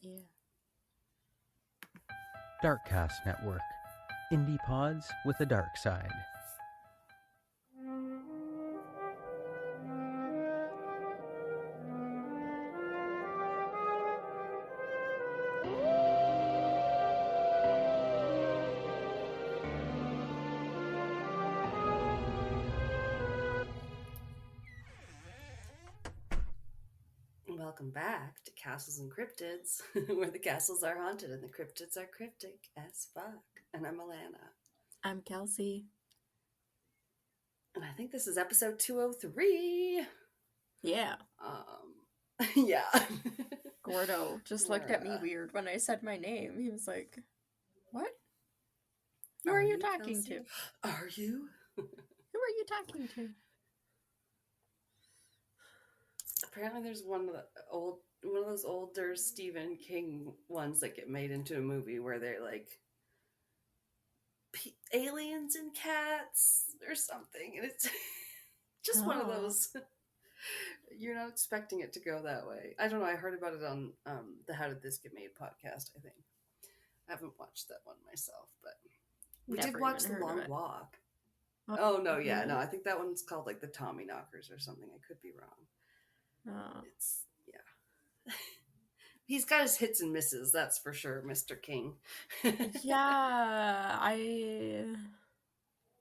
Yeah. Darkcast Network. Indie pods with a dark side. Welcome back to Castles and Cryptids, where the castles are haunted and the cryptids are cryptic as fuck. And I'm Alana. I'm Kelsey. And I think this is episode 203. Yeah. Yeah. Gordo just looked at me weird when I said my name. He was like, what? Who are you talking Kelsey? to? Are you? Who are you talking to? Apparently there's one of those older Stephen King ones that get made into a movie where they're like aliens and cats or something, and it's just one of those. You're not expecting it to go that way. I don't know. I heard about it on the How Did This Get Made podcast, I think. I haven't watched that one myself, but we did watch The Long Walk. Oh, no, yeah. No, I think that one's called like The Tommy Knockers or something. I could be wrong. It's, yeah. He's got his hits and misses, that's for sure, Mr. King. Yeah, I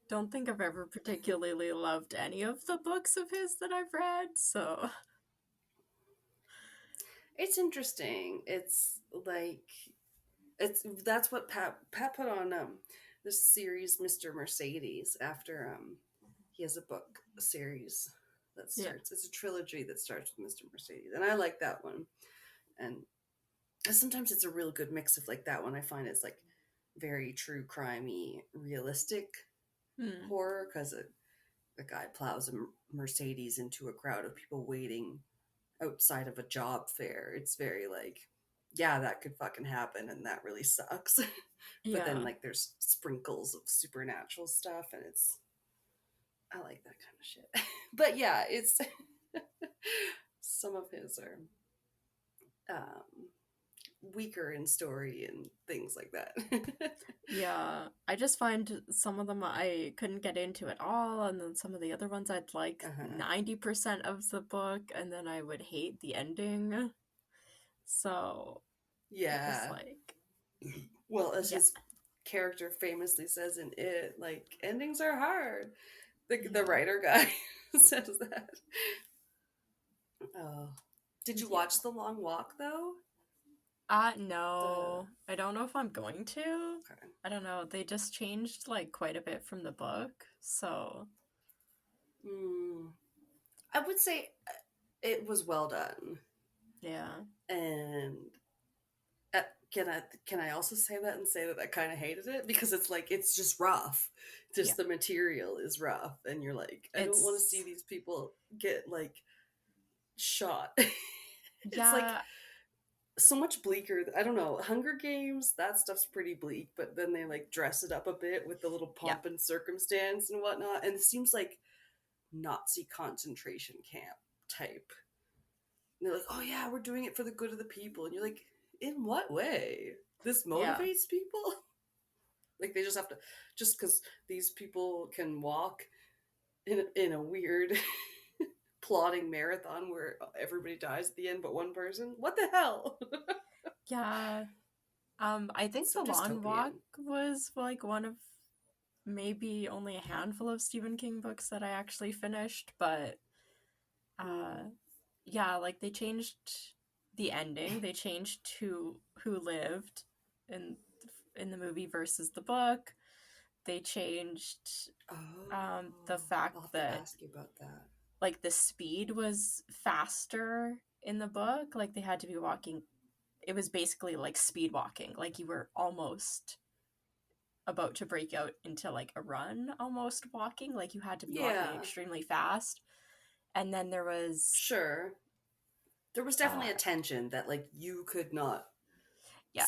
don't think I've ever particularly loved any of the books of his that I've read, so... It's interesting. It's like... That's what Pat put on this series, Mr. Mercedes, after he has a book series that starts. Yeah. It's a trilogy that starts with Mr. Mercedes, and I like that one. And sometimes it's a real good mix of like that one. I find it's like very true crimey, realistic horror, because the guy plows a Mercedes into a crowd of people waiting outside of a job fair. It's very like, yeah, that could fucking happen, and that really sucks. But then like there's sprinkles of supernatural stuff, and I like that kind of shit. But yeah, it's some of his are weaker in story and things like that. Yeah, I just find some of them I couldn't get into at all, and then some of the other ones I'd like 90% of the book, and then I would hate the ending. So yeah, like, well, as his character famously says in it, like, endings are hard. The writer guy says that. Oh, did you watch The Long Walk though? No, I don't know if I'm going to. Okay. I don't know. They just changed like quite a bit from the book, so. I would say it was well done. Yeah. And can I also say that and say that I kind of hated it, because it's like, it's just rough. Just the material is rough, and you're like, I don't want to see these people get like shot. It's like so much bleaker. I don't know. Hunger Games, that stuff's pretty bleak, but then they like dress it up a bit with the little pomp and circumstance and whatnot, and it seems like Nazi concentration camp type. And they're like, oh yeah, we're doing it for the good of the people, and you're like, in what way? This motivates people? Like, they just have to, just because these people can walk in a weird plotting marathon where everybody dies at the end but one person? What the hell? Yeah. I think The Long Walk was like one of maybe only a handful of Stephen King books that I actually finished, but yeah, like they changed the ending. They changed who lived in the movie versus the book. They changed the fact that ask you about that. Like the speed was faster in the book. Like they had to be walking. It was basically like speed walking. Like you were almost about to break out into like a run, almost walking. Like you had to be walking extremely fast. And then there was there was definitely a tension that like you could not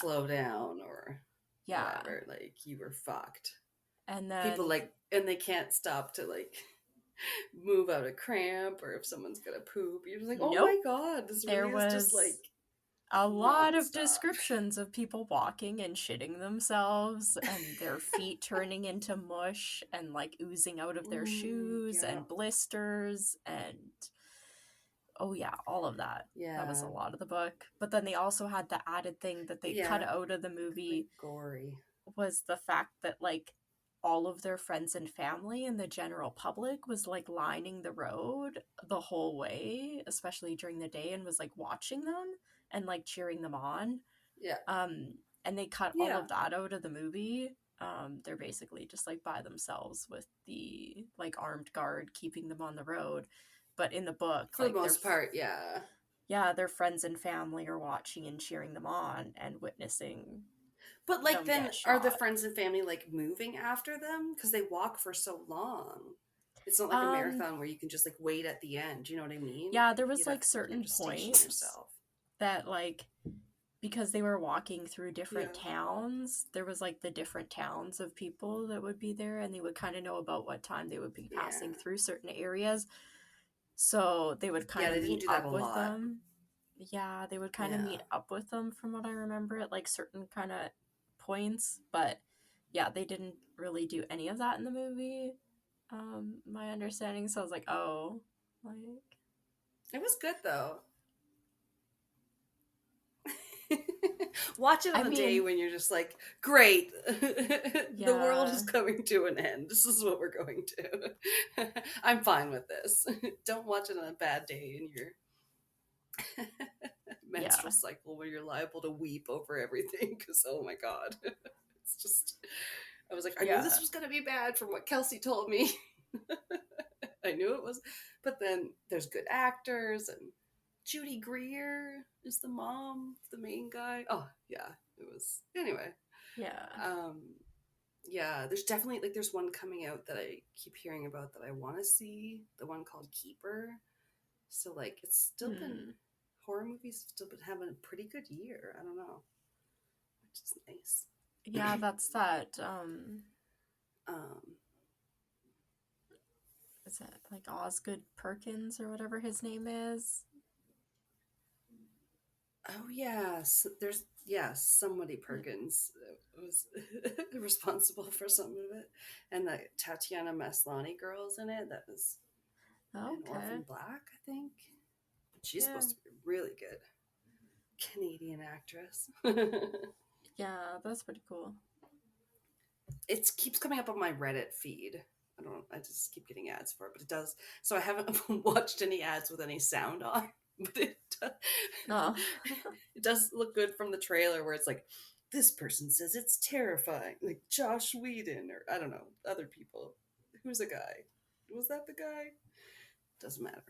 slow down or whatever. Like you were fucked. And then people like, and they can't stop to like move out of cramp, or if someone's gonna poop, you're just like, oh my god, this really is just like a lot of nonstop. descriptions of people walking and shitting themselves and their feet turning into mush and like oozing out of their shoes Yeah. and blisters and oh yeah, all of that. That was a Yeah. lot of the book. But then they also had the added thing that they cut Yeah. out of the Like movie gory. was the fact that like all of their friends and family and the general public was like lining the road the whole way, especially during the day, and was like watching them and like cheering them on. Yeah. And they cut all Yeah. of that out of the movie. They're basically just like by themselves with the like armed guard keeping them on the road. But in the book, For like the most part, yeah. yeah, their friends and family are watching and cheering them on and witnessing But like, them then get are the shot. friends and family like moving after them because they walk for so long? It's not like a Um, marathon where you can just like wait at the end. You know what I mean? yeah, there was You'd have like you can't certain just station points yourself. that like because they were walking through different Yeah. towns, there was like the different towns of people that would be there and they would kind of know about what time they would be passing Yeah. through certain areas. So they would kind Yeah, of they didn't meet do that a up with lot. them. Yeah, they would kind of Yeah. meet up with them from what I remember at like certain kind of points, but yeah, they didn't really do any of that in the movie. My understanding, so I was like, oh, like It was good though. Watch it I on a day mean, when you're just like, great, the world is yeah. coming to an end. This is what we're going to. I'm fine with this. Don't watch it on a bad day in your menstrual Yeah. cycle where you're liable to weep over everything because, oh my God. It's just, I was like, I knew Yeah. this was going to be bad from what Kelsey told me. I knew it was. But then there's good actors, and Judy Greer is the mom, the main guy. Oh, yeah, it was. Anyway, Yeah. yeah, there's definitely like there's one coming out that I keep hearing about that I want to see. The one called Keeper. So like, it's still been horror movies have still been having a pretty good year. I don't know, which is nice. Yeah, that's that. Um, Is it like Osgood Perkins or whatever his name is? oh yes, there's somebody Perkins was responsible for some of it, and the Tatiana Maslany girl's in it. That was an Okay. Orphan Black, I think. She's Yeah. supposed to be really good Canadian actress. Yeah, that's pretty cool. It keeps coming up on my Reddit feed. I just keep getting ads for it, but it does. So I haven't watched any ads with any sound on, but Oh. it does look good from the trailer where it's like, this person says it's terrifying, like Josh Whedon, or I don't know, other people. Who's a guy? Was that the guy? Doesn't matter.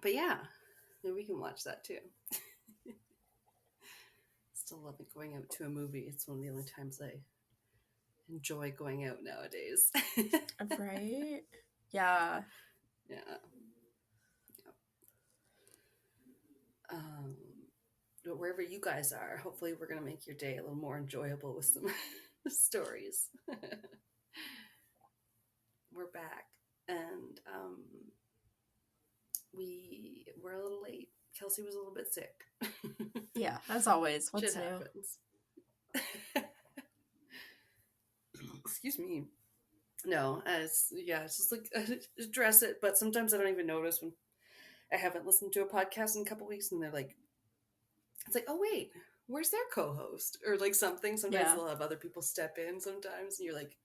But yeah, maybe we can watch that too. Still love it going out to a movie. It's one of the only times I enjoy going out nowadays. Right? Yeah. Yeah. But wherever you guys are, hopefully we're going to make your day a little more enjoyable with some stories. We're back, and we're a little late. Kelsey was a little bit sick. Yeah, as always. What's Shit new? happens. Excuse me. No, it's just like address it, but sometimes I don't even notice when I haven't listened to a podcast in a couple weeks, and they're like, it's like, oh wait, where's their co-host or like something. Sometimes Yeah. they'll have other people step in sometimes, and you're like,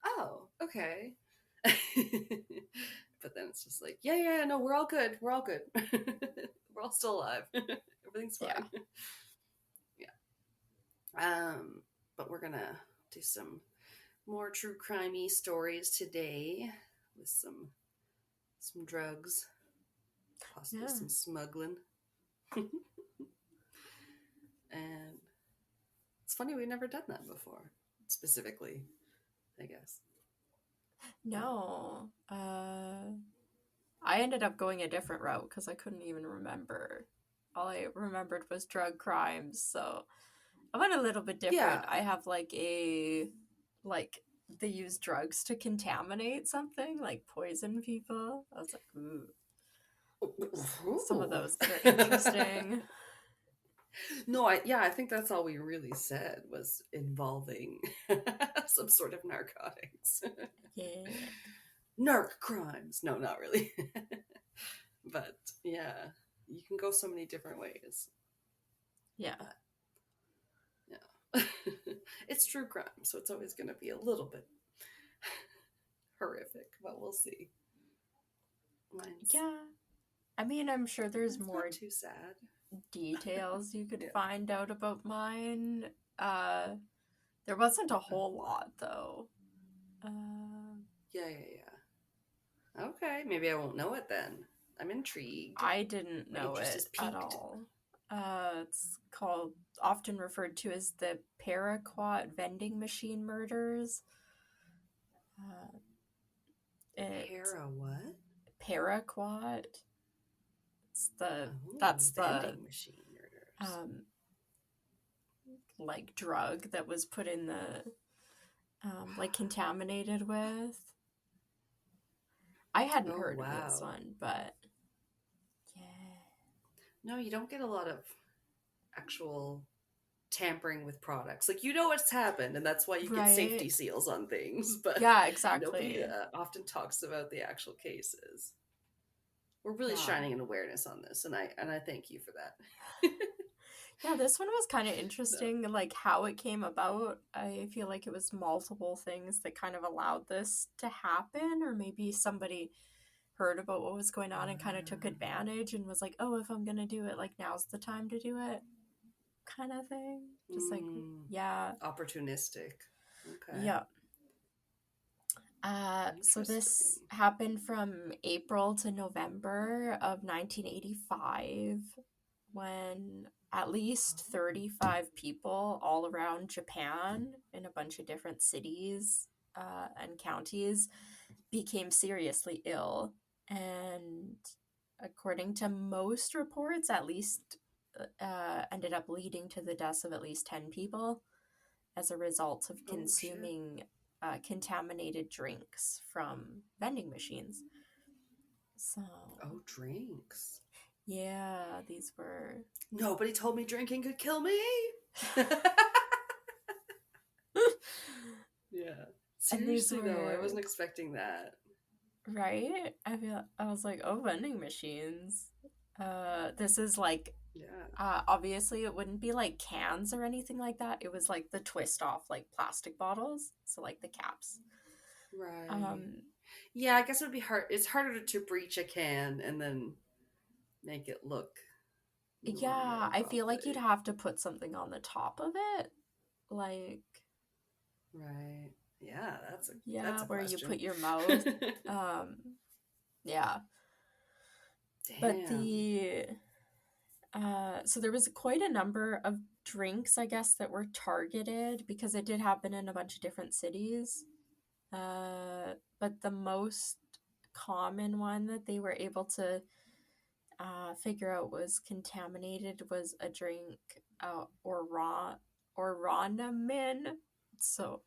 oh, okay. But then it's just like, yeah, no, we're all good, we're we're all still alive. Everything's fine. Yeah. But we're gonna do some more true crimey stories today with some drugs, possibly some smuggling. And it's funny, we've never done that before, specifically, I guess. No. I ended up going a different route because I couldn't even remember. All I remembered was drug crimes, so I went a little bit different. Yeah. I have like they use drugs to contaminate something, like poison people. I was like, ooh. some of Ooh. those that are interesting. No, I think that's all we really said was involving some sort of narcotics. Yeah. Narc crimes. No, not really. But yeah, you can go so many different ways. Yeah. Yeah. It's true crime, so it's always going to be a little bit horrific, but we'll see. Mine's, Yeah. I mean, I'm sure there's mine's more not too sad. details you could Yeah. find out about mine. There wasn't a whole lot, though. Yeah. Okay, maybe I won't know it then. I'm intrigued. I didn't My know interest it is at piqued. all. It's called, often referred to as the Paraquat Vending Machine Murders. It What? Paraquat. It's the Oh, that's the vending machine murders. like drug that was put in the like contaminated with. I hadn't Oh, heard of this wow. one, but yeah. No, you don't get a lot of actual tampering with products. Like, you know what's happened, and that's why you get Right. safety seals on things, but Yeah, nobody exactly. often talks about the actual cases. We're really Yeah. shining an awareness on this, and I thank you for that. Yeah, this one was kind of interesting, like how it came about. I feel like it was multiple things that kind of allowed this to happen, or maybe somebody heard about what was going on and kind of took advantage and was like, oh, if I'm gonna do it, like now's the time to do it, kind of thing. Just like, yeah. Opportunistic. Okay. Yeah. So this Interesting. happened from April to November of 1985 when at least 35 people all around Japan in a bunch of different cities and counties became seriously ill. And according to most reports, at least ended up leading to the deaths of at least 10 people as a result of Oh, shit. consuming contaminated drinks from vending machines. So, Oh, drinks. yeah, these were. Nobody told me drinking could kill me. Yeah. And these Seriously, though, I were. wasn't expecting that. Right? I was like, oh, vending machines. This is like, Yeah. obviously it wouldn't be like cans or anything like that. It was like the twist off like plastic bottles, so like the caps. Right. Yeah, I guess it would be hard. It's harder to breach a can and then make it look Yeah, normal, I feel like you'd probably. have to put something on the top of it, like Right. Yeah, that's yeah, a where you question. put your mouth. Yeah. But Damn. so there was quite a number of drinks, I guess, that were targeted because it did happen in a bunch of different cities. But the most common one that they were able to figure out was contaminated was a drink, Oranamin. So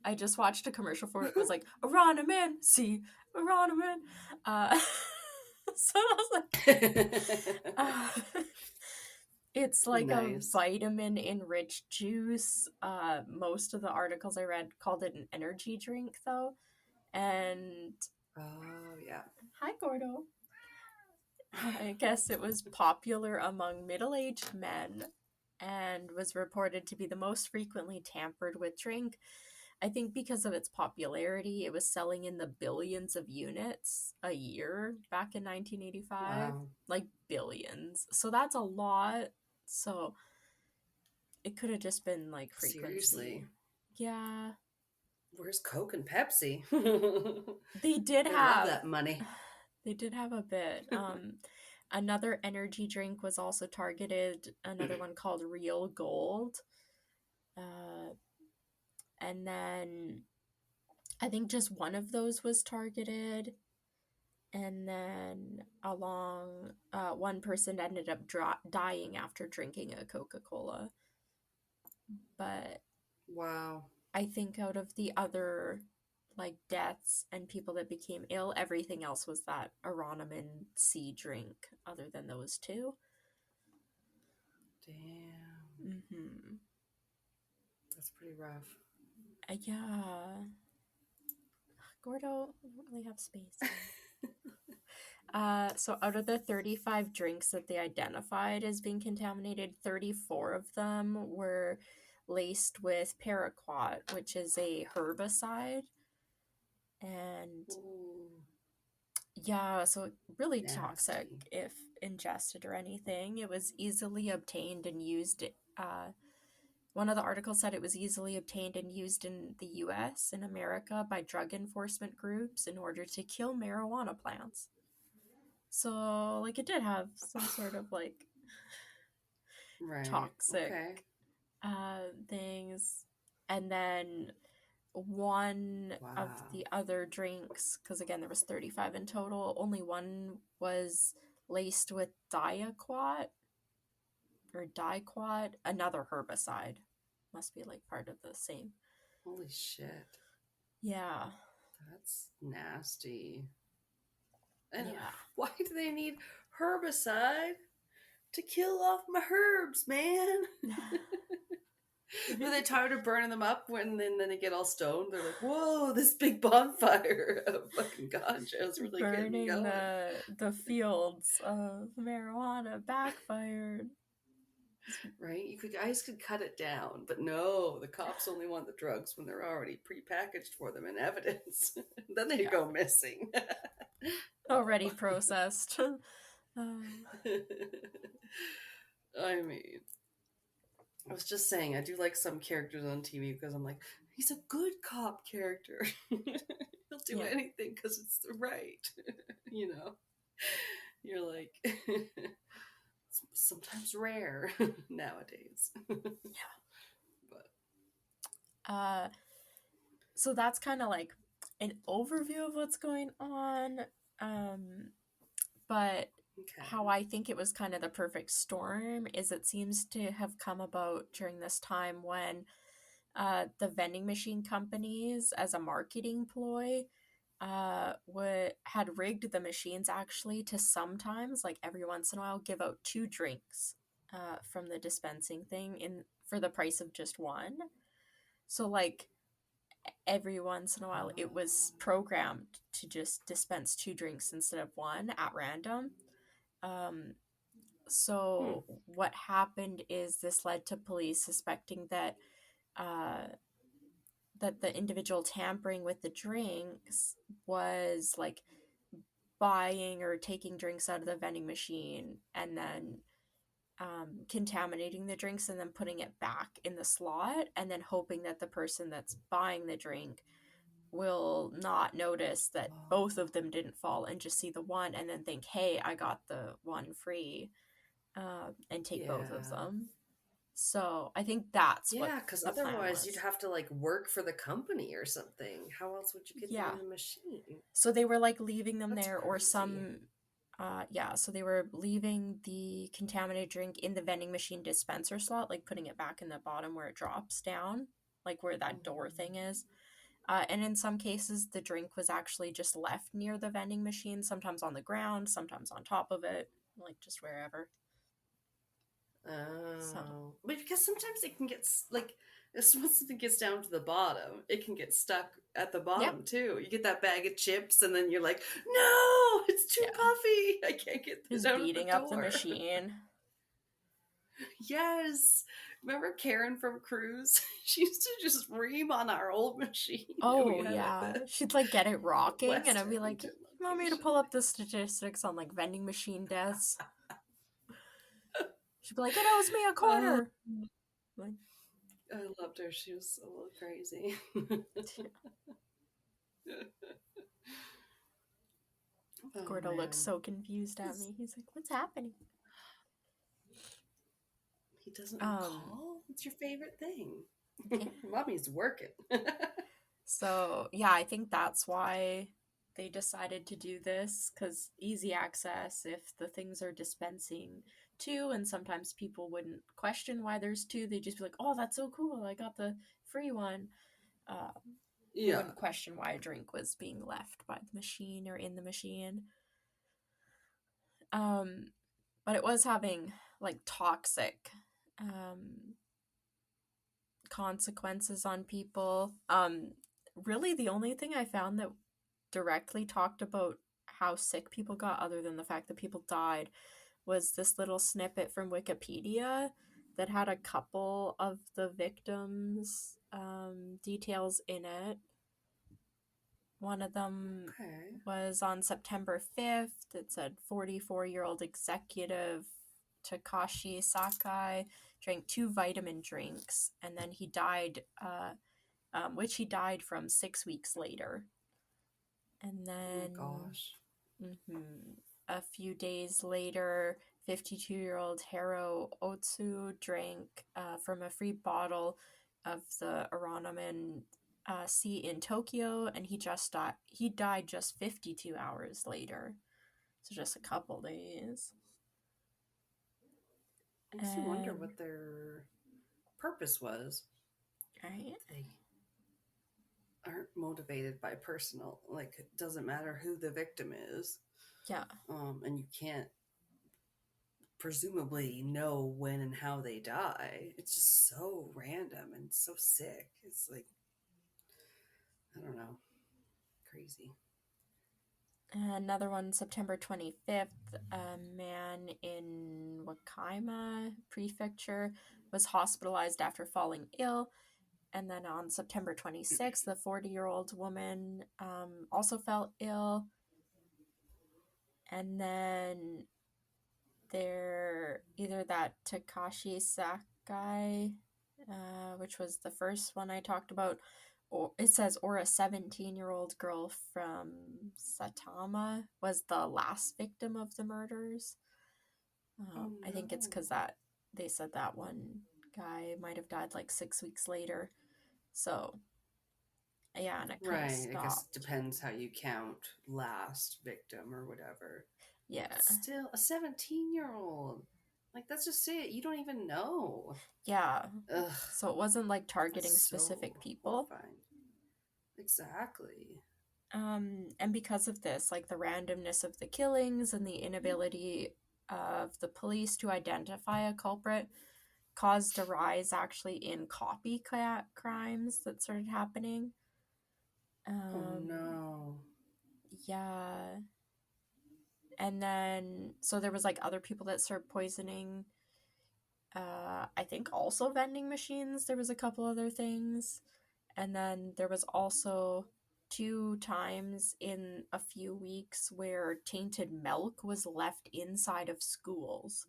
I just watched a commercial for it. It was like, Oranamin, see, Oranamin. So I was like, uh, it's like a Nice. vitamin enriched juice. Most of the articles I read called it an energy drink, though. And Oh, yeah. hi, Gordo. I guess it was popular among middle aged men and was reported to be the most frequently tampered with drink. I think because of its popularity, it was selling in the billions of units a year back in 1985. Wow. Like billions. So that's a lot. So it could have just been like frequency. Seriously. Yeah. Where's Coke and Pepsi? They did They have love that money. They did have a bit. Another energy drink was also targeted, another one called Real Gold. And then I think just one of those was targeted. And then one person ended up dying after drinking a Coca-Cola. But Wow. I think out of the other like deaths and people that became ill. Everything else was that Aronoman C drink, other than those two. Damn. Mm-hmm. That's pretty rough. Yeah. Gordo, I don't really have space. So out of the 35 drinks that they identified as being contaminated, 34 of them were laced with paraquat, which is a herbicide. And Ooh, yeah, so really nasty. toxic if ingested or anything. It was easily obtained and used. One of the articles said it was easily obtained and used in the US, in America, by drug enforcement groups in order to kill marijuana plants. So, like, it did have some sort of, like, Right. toxic Okay. things. And then one of Wow. the other drinks, because again, there was 35 in total, only one was laced with diaquat, another herbicide. Must be, like, part of the same. Holy shit. Yeah. That's nasty. And Yeah. why do they need herbicide to kill off my herbs, man? Were they tired of burning them up when then they get all stoned? They're like, whoa, this big bonfire of fucking ganja is really getting me Burning going. the fields of marijuana backfired. Right? I just could cut it down, but no, the cops only want the drugs when they're already prepackaged for them in evidence. Then they go missing. Already processed. I mean, I was just saying, I do like some characters on TV because I'm like, he's a good cop character. He'll do anything because it's right. You know, you're like, sometimes rare nowadays. But so that's kind of like an overview of what's going on. But how I think it was kind of the perfect storm is it seems to have come about during this time when the vending machine companies, as a marketing ploy, had rigged the machines actually to sometimes, like every once in a while, give out 2 drinks from the dispensing thing for the price of just one. So, like, every once in a while it was programmed to just dispense 2 drinks instead of one at random. So what happened is this led to police suspecting that that the individual tampering with the drinks was like buying or taking drinks out of the vending machine and then contaminating the drinks and then putting it back in the slot and then hoping that the person that's buying the drink will not notice that both of them didn't fall and just see the one and then think, hey, I got the one free, and take both of them. So I think that's what because the plan otherwise was. you'd have to like work for the company or something. How else would you get them in the machine? So they were like leaving them That's there crazy. or some so they were leaving the contaminated drink in the vending machine dispenser slot, like putting it back in the bottom where it drops down, like where that door thing is. And in some cases, the drink was actually just left near the vending machine, sometimes on the ground, sometimes on top of it, like just wherever. Oh, but because sometimes it can get like once something gets down to the bottom, it can get stuck at the bottom too. You get that bag of chips, and then you're like, "No, it's too puffy. I can't get this out beating of the up the door." machine. Yes, remember Karen from Cruise? She used to just ream on our old machine. Oh yeah, she'd like get it rocking, West and I'd be like, "You want me to pull up the statistics on like vending machine deaths?" She'd be like, "It owes me a quarter." Like, I loved her. She was a little crazy. Gordo looks so confused at me. He's like, "What's happening?" He doesn't recall? It's your favorite thing. Mommy's working. So, yeah, I think that's why they decided to do this, because easy access, if the things are dispensing 2, and sometimes people wouldn't question why there's 2, they'd just be like, oh, that's so cool, I got the free one. They Yeah. wouldn't question why a drink was being left by the machine or in the machine. But it was having like toxic consequences on people. Really, the only thing I found that directly talked about how sick people got, other than the fact that people died, was this little snippet from Wikipedia that had a couple of the victims' details in it. One of them Okay. was on September 5th. It said 44-year-old executive Takashi Sakai drank 2 vitamin drinks, and then he died, which he died from 6 weeks later. And Oh my then gosh. a few days later, 52-year-old Hiro Otsu drank from a free bottle of the Aranaman Sea in Tokyo, and he died just 52 hours later. So just a couple days. Makes you wonder what their purpose was. Right? They aren't motivated by personal, like it doesn't matter who the victim is. Yeah. And you can't presumably know when and how they die. It's just so random and so sick. It's like, I don't know, crazy. Another one, September 25th, a man in Wakayama Prefecture was hospitalized after falling ill. And then on September 26th, the 40-year-old woman also fell ill. And then either that Takashi Sakai, which was the first one I talked about, or it says, or a 17-year-old girl from Saitama was the last victim of the murders. Oh, I think it's because that they said that one guy might have died like 6 weeks later. So, yeah, and it kind of right. I guess stopped. it depends how you count last victim or whatever. Yeah. But still, a 17-year-old. Like, that's just it. You don't even know. Yeah. Ugh. So it wasn't like targeting That's specific so people. horrifying. Exactly. And because of this, like the randomness of the killings and the inability of the police to identify a culprit caused a rise actually in copycat crimes that started happening. Oh no. Yeah. And then, so there was like other people that started poisoning. I think also vending machines. There was a couple other things. And then there was also 2 times in a few weeks where tainted milk was left inside of schools,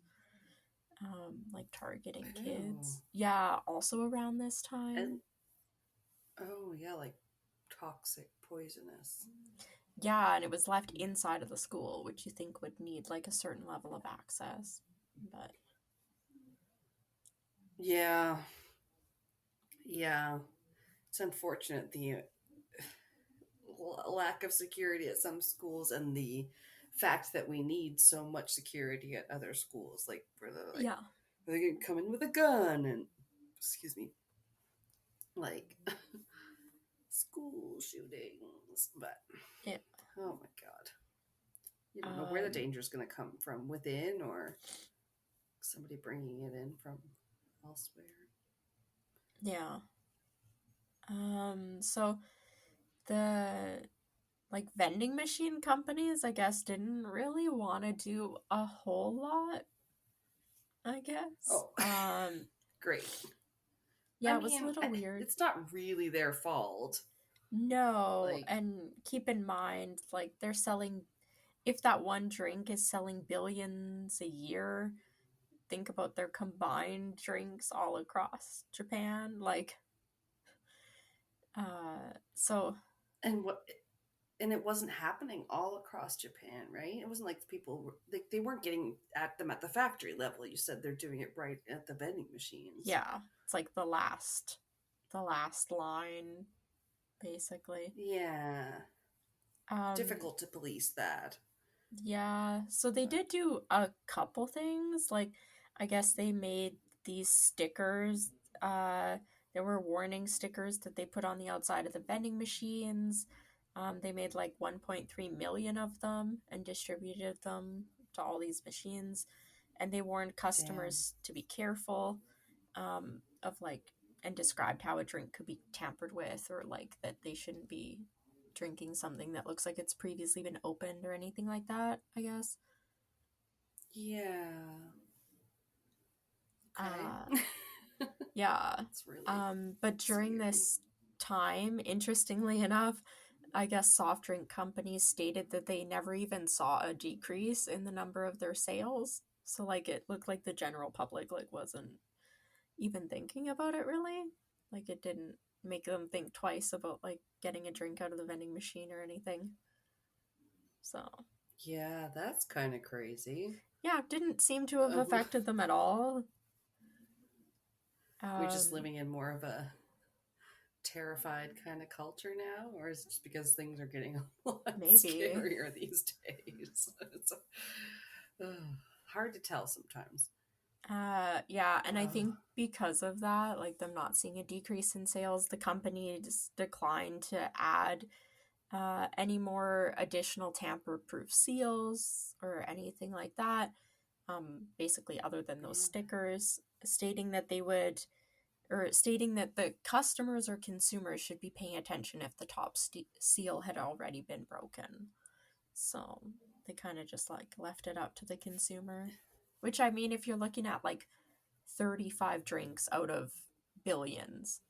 like targeting Ew. kids. Yeah, also around this time. And oh yeah, like toxic, poisonous. Yeah, and it was left inside of the school, which you think would need like a certain level of access. But Yeah. Yeah. It's unfortunate the lack of security at some schools and the fact that we need so much security at other schools. Like, for the, like, yeah. are they going to come in with a gun and, excuse me, like, school shootings. But, Yeah. oh my God. You don't know where the danger is going to come from, within or somebody bringing it in from elsewhere. Yeah. So the like vending machine companies, I guess, didn't really want to do a whole lot, I guess. Oh, great. Yeah, I it was a mean, little weird. it's not really their fault. No, Like, and keep in mind, like, they're selling, if that one drink is selling billions a year, think about their combined drinks all across Japan. Like, so, and what and it wasn't happening all across Japan, right? It wasn't like people they weren't getting at them at the factory level. You said they're doing it right at the vending machines. yeah, it's like the last line, basically. Yeah, Um, difficult to police that. Yeah, so they did do a couple things. Like, I guess they made these stickers uh, There were warning stickers that they put on the outside of the vending machines. They made like 1.3 million of them and distributed them to all these machines. And they warned Damn. customers to be careful of like, and described how a drink could be tampered with, or like that they shouldn't be drinking something that looks like it's previously been opened or anything like that, I guess. Yeah. Uh, Okay. yeah. It's really But during scary. this time, interestingly enough, I guess soft drink companies stated that they never even saw a decrease in the number of their sales. So like it looked like the general public like wasn't even thinking about it really. Like it didn't make them think twice about like getting a drink out of the vending machine or anything. So Yeah, that's kind of crazy. yeah, it didn't seem to have Oh, affected them at all. we're just Um, living in more of a terrified kind of culture now, or is it just because things are getting a lot maybe. scarier these days? It's hard to tell sometimes. Yeah, and I Uh, think because of that, like them not seeing a decrease in sales, the company just declined to add any more additional tamper-proof seals or anything like that. Basically, other than those man. stickers, stating that they would, or stating that the customers or consumers should be paying attention if the top seal had already been broken. So they kind of just like left it up to the consumer. Which I mean, if you're looking at like 35 drinks out of billions,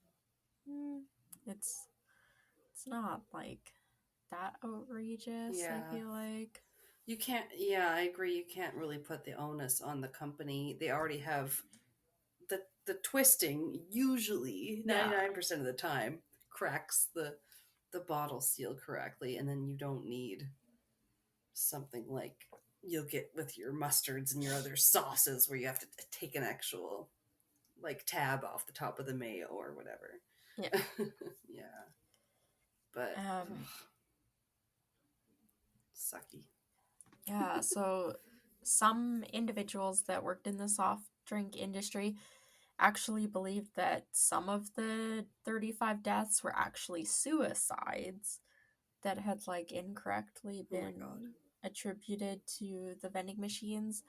mm, it's it's not like that outrageous, I Yeah. feel like. You can't, yeah, I agree. You can't really put the onus on the company. They already have the twisting, usually Yeah, 99% of the time, cracks the bottle seal correctly, and then you don't need something like you'll get with your mustards and your other sauces where you have to take an actual like tab off the top of the mayo or whatever. yeah. Yeah, but Um, sucky. yeah, so some individuals that worked in the soft drink industry actually believed that some of the 35 deaths were actually suicides that had like incorrectly Oh my god. been attributed to the vending machines.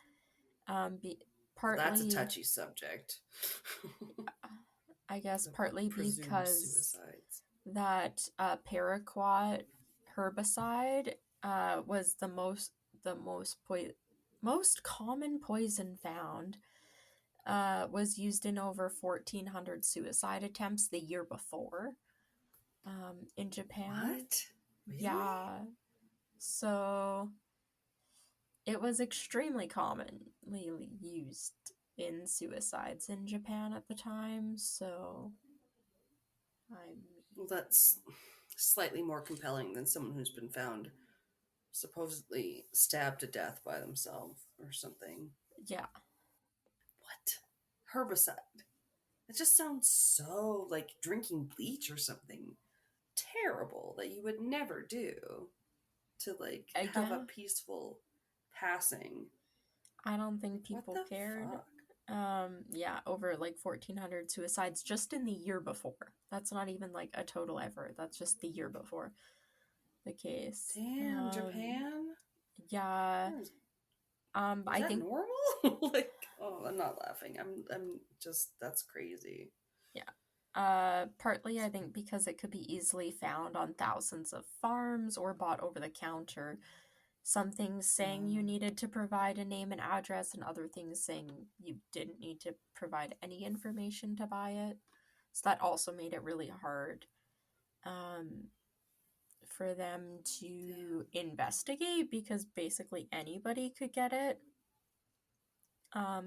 Be Well, that's a partly, touchy subject. I guess, The partly presumed because suicides. that paraquat herbicide was the most common poison found. Was used in over 1,400 suicide attempts the year before in Japan. What? Really? Yeah, so it was extremely commonly used in suicides in Japan at the time. So I'm Well, that's slightly more compelling than someone who's been found supposedly stabbed to death by themselves or something. yeah, What? Herbicide. It just sounds so like drinking bleach or something terrible that you would never do to like have a again, peaceful passing. I don't Like, think what people the cared. fuck? Yeah, over like 1,400 suicides just in the year before. That's not even like a total ever. That's just the year before the case. Damn, Japan? Yeah. Is I that think normal? Like, oh, I'm not laughing. I'm just, that's crazy. yeah. Partly I think because it could be easily found on thousands of farms or bought over the counter. Some things saying you Um, needed to provide a name and address, and other things saying you didn't need to provide any information to buy it. So that also made it really hard um, for them to damn. investigate because basically anybody could get it.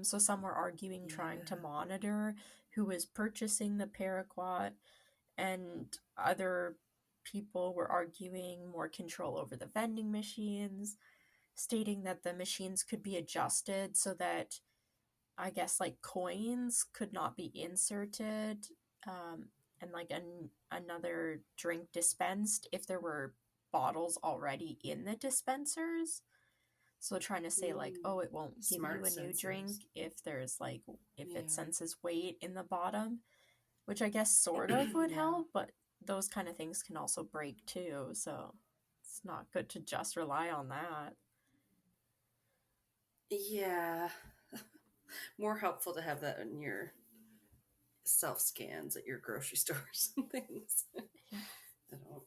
So some were arguing trying to Yeah. monitor who was purchasing the paraquat, and other people were arguing more control over the vending machines, stating that the machines could be adjusted so that I guess like coins could not be inserted, and like another drink dispensed if there were bottles already in the dispensers. So trying to say like, Mm, oh, it won't give you smart a new drink sensors. if there's like if it Yeah. senses weight in the bottom. which I guess sort of would Yeah. help, but those kind of things can also break too, so it's not good to just rely on that. Yeah. More helpful to have that in your self scans at your grocery stores and things. Yeah. I don't.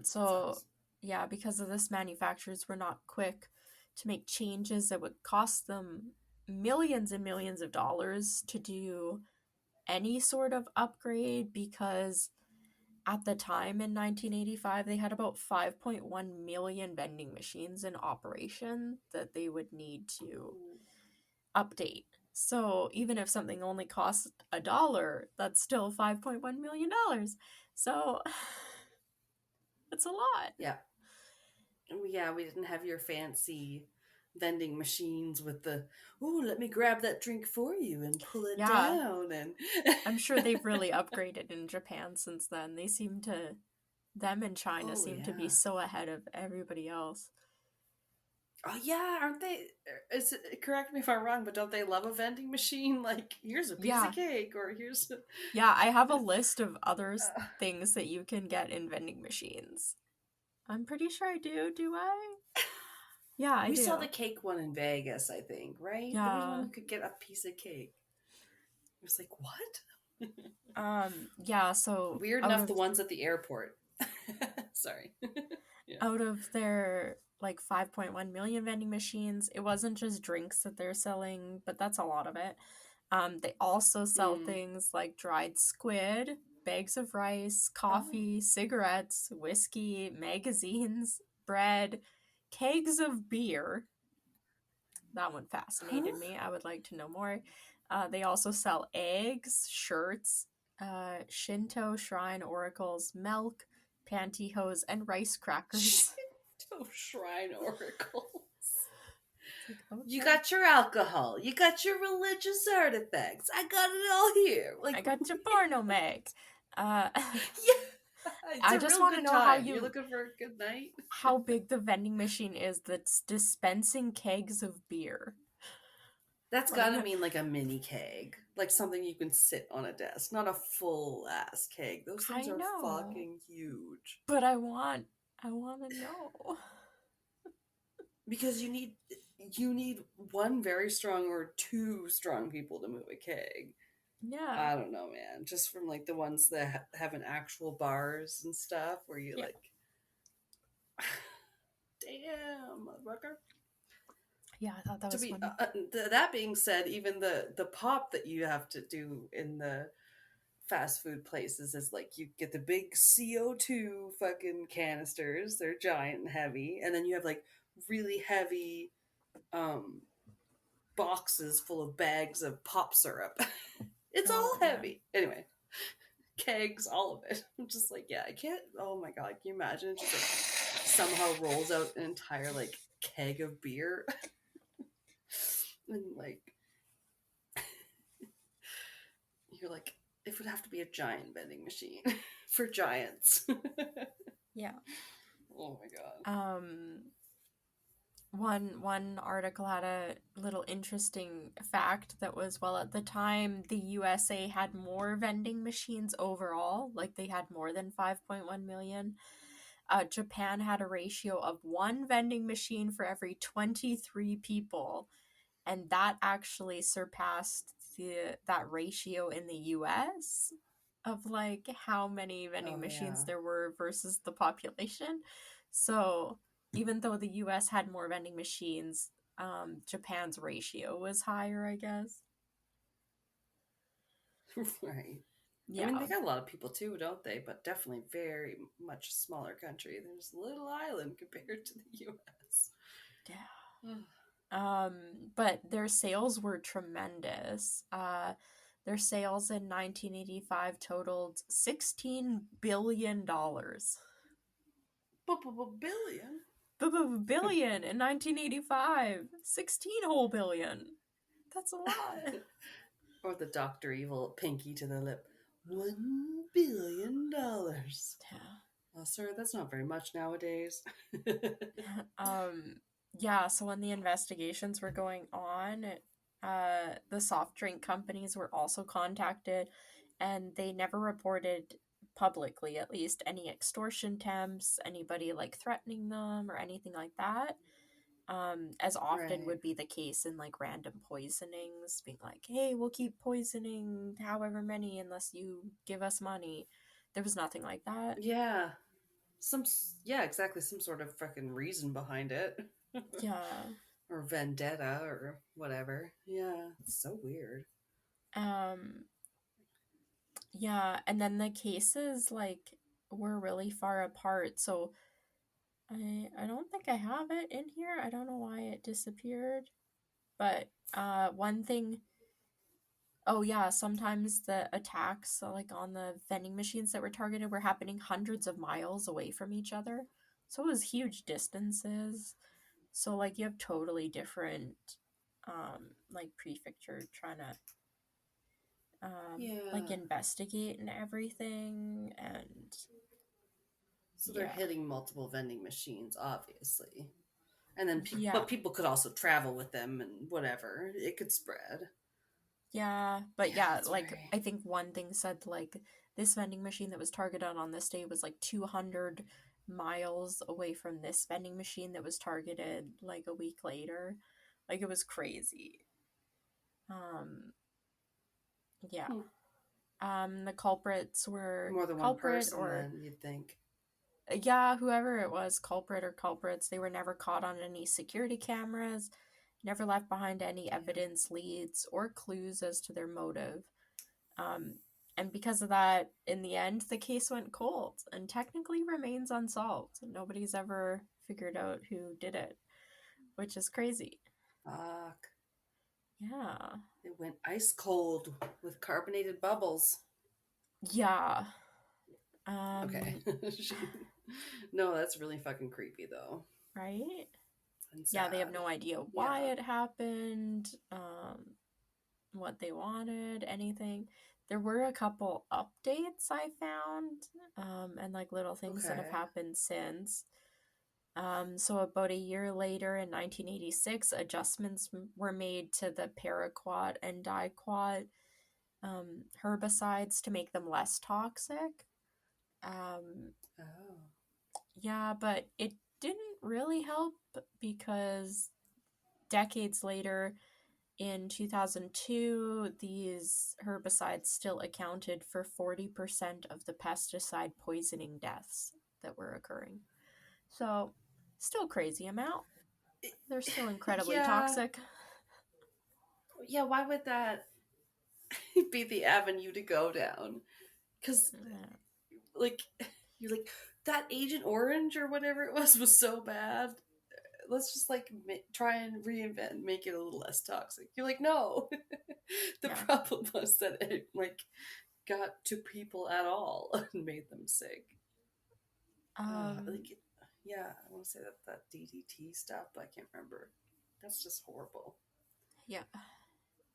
So Sucks. yeah, because of this, manufacturers were not quick to make changes that would cost them millions and millions of dollars to do any sort of upgrade, because at the time in 1985 they had about 5.1 million vending machines in operation that they would need to update. So even if something only costs $1, that's still $5.1 million. So it's a lot. Yeah. Yeah, we didn't have your fancy vending machines with the, oh, let me grab that drink for you and pull it Yeah, down. And I'm sure they've really upgraded in Japan since then. Them and China oh, seem to be yeah. so ahead of everybody else. Oh, yeah. Aren't they? Correct me if I'm wrong, but don't they love a vending machine? Like, here's a piece Yeah, of cake, or here's a. yeah, I have a list of other things that you can get in vending machines. I'm pretty sure I do. Do I? Yeah, I We saw do. the cake one in Vegas, I think, right? There was one Yeah. you could get a piece of cake. It was like, what? Yeah, so Weird enough, the ones at the airport. Sorry. Yeah. out of their like 5.1 million vending machines, it wasn't just drinks that they're selling, but that's a lot of it. They also sell Mm. things like dried squid, bags of rice, Oh. coffee, cigarettes, whiskey, magazines, bread, kegs of beer. That one Huh? fascinated me. I would like to know more. They also sell eggs, shirts, Shinto shrine oracles, milk, pantyhose, and rice crackers. Shinto shrine oracles. Like, You okay. got your alcohol. You got your religious artifacts. I got it all here. I Like, got your porno mag. Uh, yeah, it's I a just real want to good know how time. You're looking for a good night. how big the vending machine is that's dispensing kegs of beer. That's Like, gotta mean like a mini keg, like something you can sit on a desk, not a full ass keg. Those things I are know, fucking huge. but I want to know. Because you need one very strong or two strong people to move a keg. Yeah, I don't know, man. Just from like the ones that have an actual bars and stuff, where you yeah, like, damn, motherfucker. yeah. I thought that To was be funny. that being said, even the pop that you have to do in the fast food places is like you get the big CO2 fucking canisters. They're giant and heavy, and then you have like really heavy um boxes full of bags of pop syrup. It's Oh all yeah, heavy. Anyway, kegs, all of it. I'm just like, yeah, I can't. Oh my god, can you imagine? It just like somehow rolls out an entire like keg of beer, and like you're like, it would have to be a giant vending machine for giants. yeah. Oh my god. One article had a little interesting fact that was, well, at the time the USA had more vending machines overall, like they had more than 5.1 million. Japan had a ratio of one vending machine for every 23 people, and that actually surpassed that ratio in the US of like how many vending Oh machines yeah. there were versus the population. So even though the US had more vending machines, Japan's ratio was higher, I guess. Right. I mean, Yeah. they got a lot of people too, don't they? But definitely very much smaller country. There's a little island compared to the U.S. Yeah. But their sales were tremendous. Their sales in 1985 totaled $16 billion. Billion. Billion in 1985. 16 whole billion. That's a lot. Or the Doctor Evil pinky to the lip. $1 billion. Yeah. Well, sir, that's not very much nowadays. Um, yeah, so when the investigations were going on, The soft drink companies were also contacted, and they never reported publicly, at least, any extortion attempts, anybody like threatening them or anything like that. As often Right. would be the case in like random poisonings, being like, hey, we'll keep poisoning however many unless you give us money. There was nothing like that. Yeah. Yeah, exactly. Some sort of fucking reason behind it. Yeah. Or vendetta or whatever. Yeah. It's so weird. Um, yeah, and then the cases like were really far apart. So I don't think I have it in here. I don't know why it disappeared. But one thing, oh yeah, sometimes the attacks like on the vending machines that were targeted were happening hundreds of miles away from each other. So it was huge distances. So like you have totally different like prefecture trying to like Yeah. investigate and everything, and So they're yeah. hitting multiple vending machines, obviously. And then Yeah. but people could also travel with them and whatever. It could spread. Yeah, but Yeah, yeah, that's like very I think one thing said like this vending machine that was targeted on this day was like 200 miles away from this vending machine that was targeted like a week later. Like it was crazy. Um yeah. hmm. The culprits were More than one culprit person or then, you'd think. yeah, whoever it was, culprit or culprits, they were never caught on any security cameras, never left behind any Damn. evidence, leads, or clues as to their motive. Um, and because of that, in the end, the case went cold and technically remains unsolved. Nobody's ever figured out who did it, which is crazy. Fuck. Yeah. It went ice cold with carbonated bubbles. Yeah. Okay. No, that's really fucking creepy though. Right? And Yeah, they have sad. no idea why Yeah. it happened, what they wanted, anything. There were a couple updates I found, and like little things that have Okay. happened since. So about a year later in 1986, adjustments were made to the paraquat and diquat herbicides to make them less toxic. Um, Oh. yeah, but it didn't really help because decades later, in 2002, these herbicides still accounted for 40% of the pesticide poisoning deaths that were occurring. So, still crazy amount. They're still incredibly Yeah. toxic. Yeah, why would that be the avenue to go down? Because, Yeah. like, you're like, that Agent Orange or whatever it was so bad. Let's just like try and reinvent, make it a little less toxic. You're like, no. The Yeah. problem was that it like got to people at all and made them sick. Um, Like, yeah, I want to say that DDT stuff, but I can't remember. That's just horrible. yeah.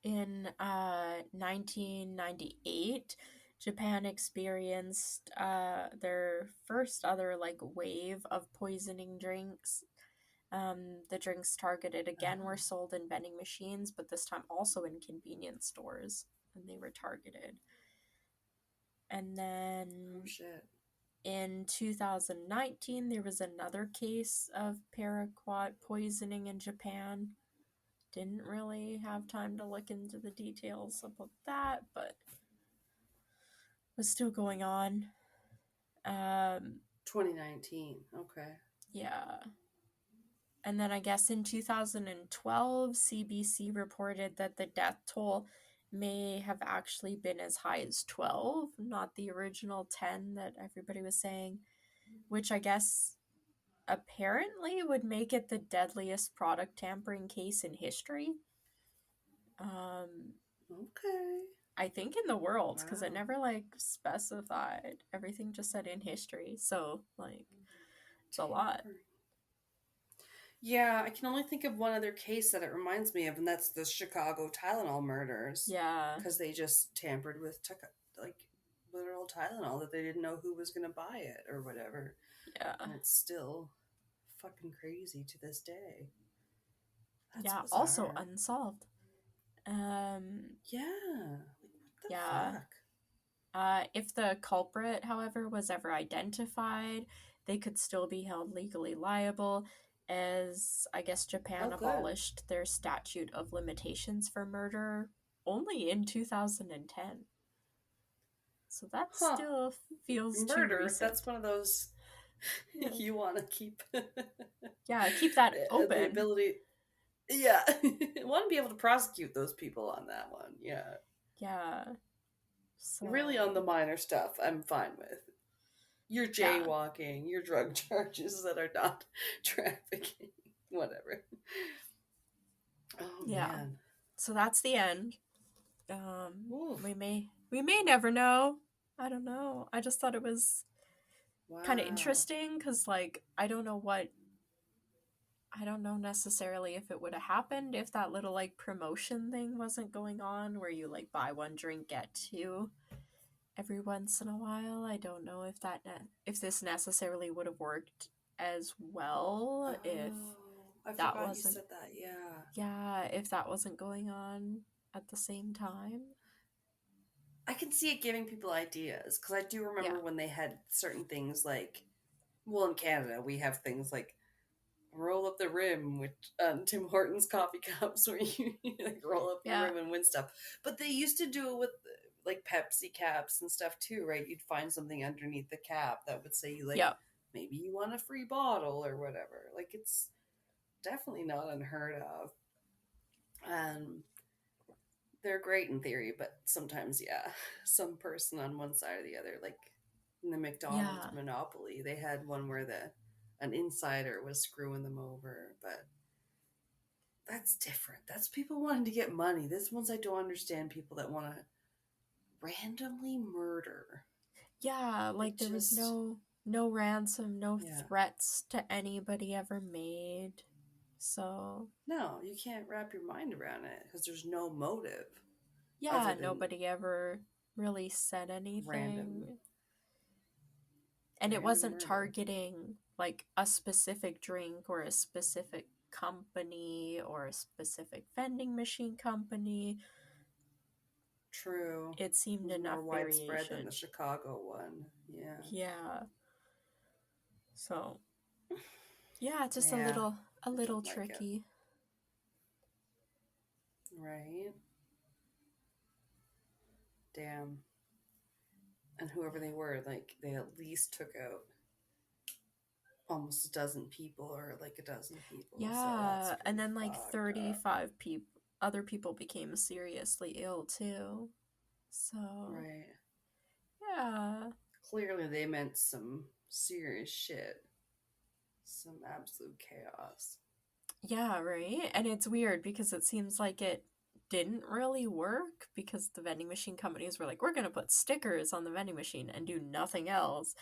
In 1998, Japan experienced their first other like wave of poisoning drinks. The drinks targeted again were Oh, sold in vending machines, but this time also in convenience stores, and they were targeted. And oh then shit. in 2019, there was another case of paraquat poisoning in Japan. Didn't really have time to look into the details about that, but was still going on. Um, 2019. Okay. yeah. And then I guess in 2012, CBC reported that the death toll may have actually been as high as 12, not the original 10 that everybody was saying, which I guess apparently would make it the deadliest product tampering case in history. Um, Okay. I think in the world, because it Wow. never like specified. Everything just said in history. So, like, it's a lot. Tampering. Yeah, I can only think of one other case that it reminds me of, and that's the Chicago Tylenol murders. Yeah. Because they just tampered with like literal Tylenol that they didn't know who was going to buy it or whatever. Yeah. And it's still fucking crazy to this day. That's Yeah. Also bizarre. unsolved. Yeah. Like, what the Yeah. fuck? If the culprit, however, was ever identified, they could still be held legally liable, as I guess Japan Oh, good. abolished their statute of limitations for murder only in 2010. So that Huh. still feels too Murder, recent. that's one of those Yeah, you want to keep yeah, keep that the open. ability. Yeah. Want to be able to prosecute those people on that one. Yeah. Yeah. Really, on the So, minor stuff, I'm fine with. Your yeah. jaywalking, your drug charges that are not trafficking, whatever. Oh, Yeah. man. So that's the end. Oof. We may never know. I don't know. I just thought it was kind of Wow. interesting because, like, I don't know necessarily if it would have happened if that little like promotion thing wasn't going on where you like buy one drink get two every once in a while. I don't know if if this necessarily would have worked as well if Oh, I that forgot you wasn't said that. Yeah. if that wasn't going on at the same time. I can see it giving people ideas because I do Yeah. remember when they had certain things like, well, in Canada, we have things like roll up the rim with Tim Hortons coffee cups where you like roll up your Yeah. rim and win stuff. But they used to do it with like Pepsi caps and stuff too, right? You'd find something underneath the cap that would say you like Yeah. maybe you want a free bottle or whatever. Like it's definitely not unheard of. Um, they're great in theory, but sometimes, yeah, some person on one side or the other, like in the McDonald's Yeah. Monopoly, they had one where an insider was screwing them over, but that's different. That's people wanting to get money. This ones I don't understand people that want to randomly murder. Yeah, It like there was just, no ransom, no yeah. threats to anybody ever made. So, No, you can't wrap your mind around it because there's no motive other yeah, than nobody ever really said random, anything. And it random wasn't murder. targeting like a specific drink or a specific company or a specific vending machine company. True. It It seemed was more enough widespread than the variation. Chicago one. Yeah. Yeah. So, yeah, it's just Yeah. a I little don't like it. tricky. Right? Damn. And whoever they were, like, they at least took out almost a dozen people or like a dozen people. So that's Yeah, and pretty then like fucked up. 35 people other people became seriously ill too. So, Right. yeah. Clearly they meant some serious shit. Some absolute chaos. Yeah, right? And it's weird because it seems like it didn't really work because the vending machine companies were like, we're going to put stickers on the vending machine and do nothing else.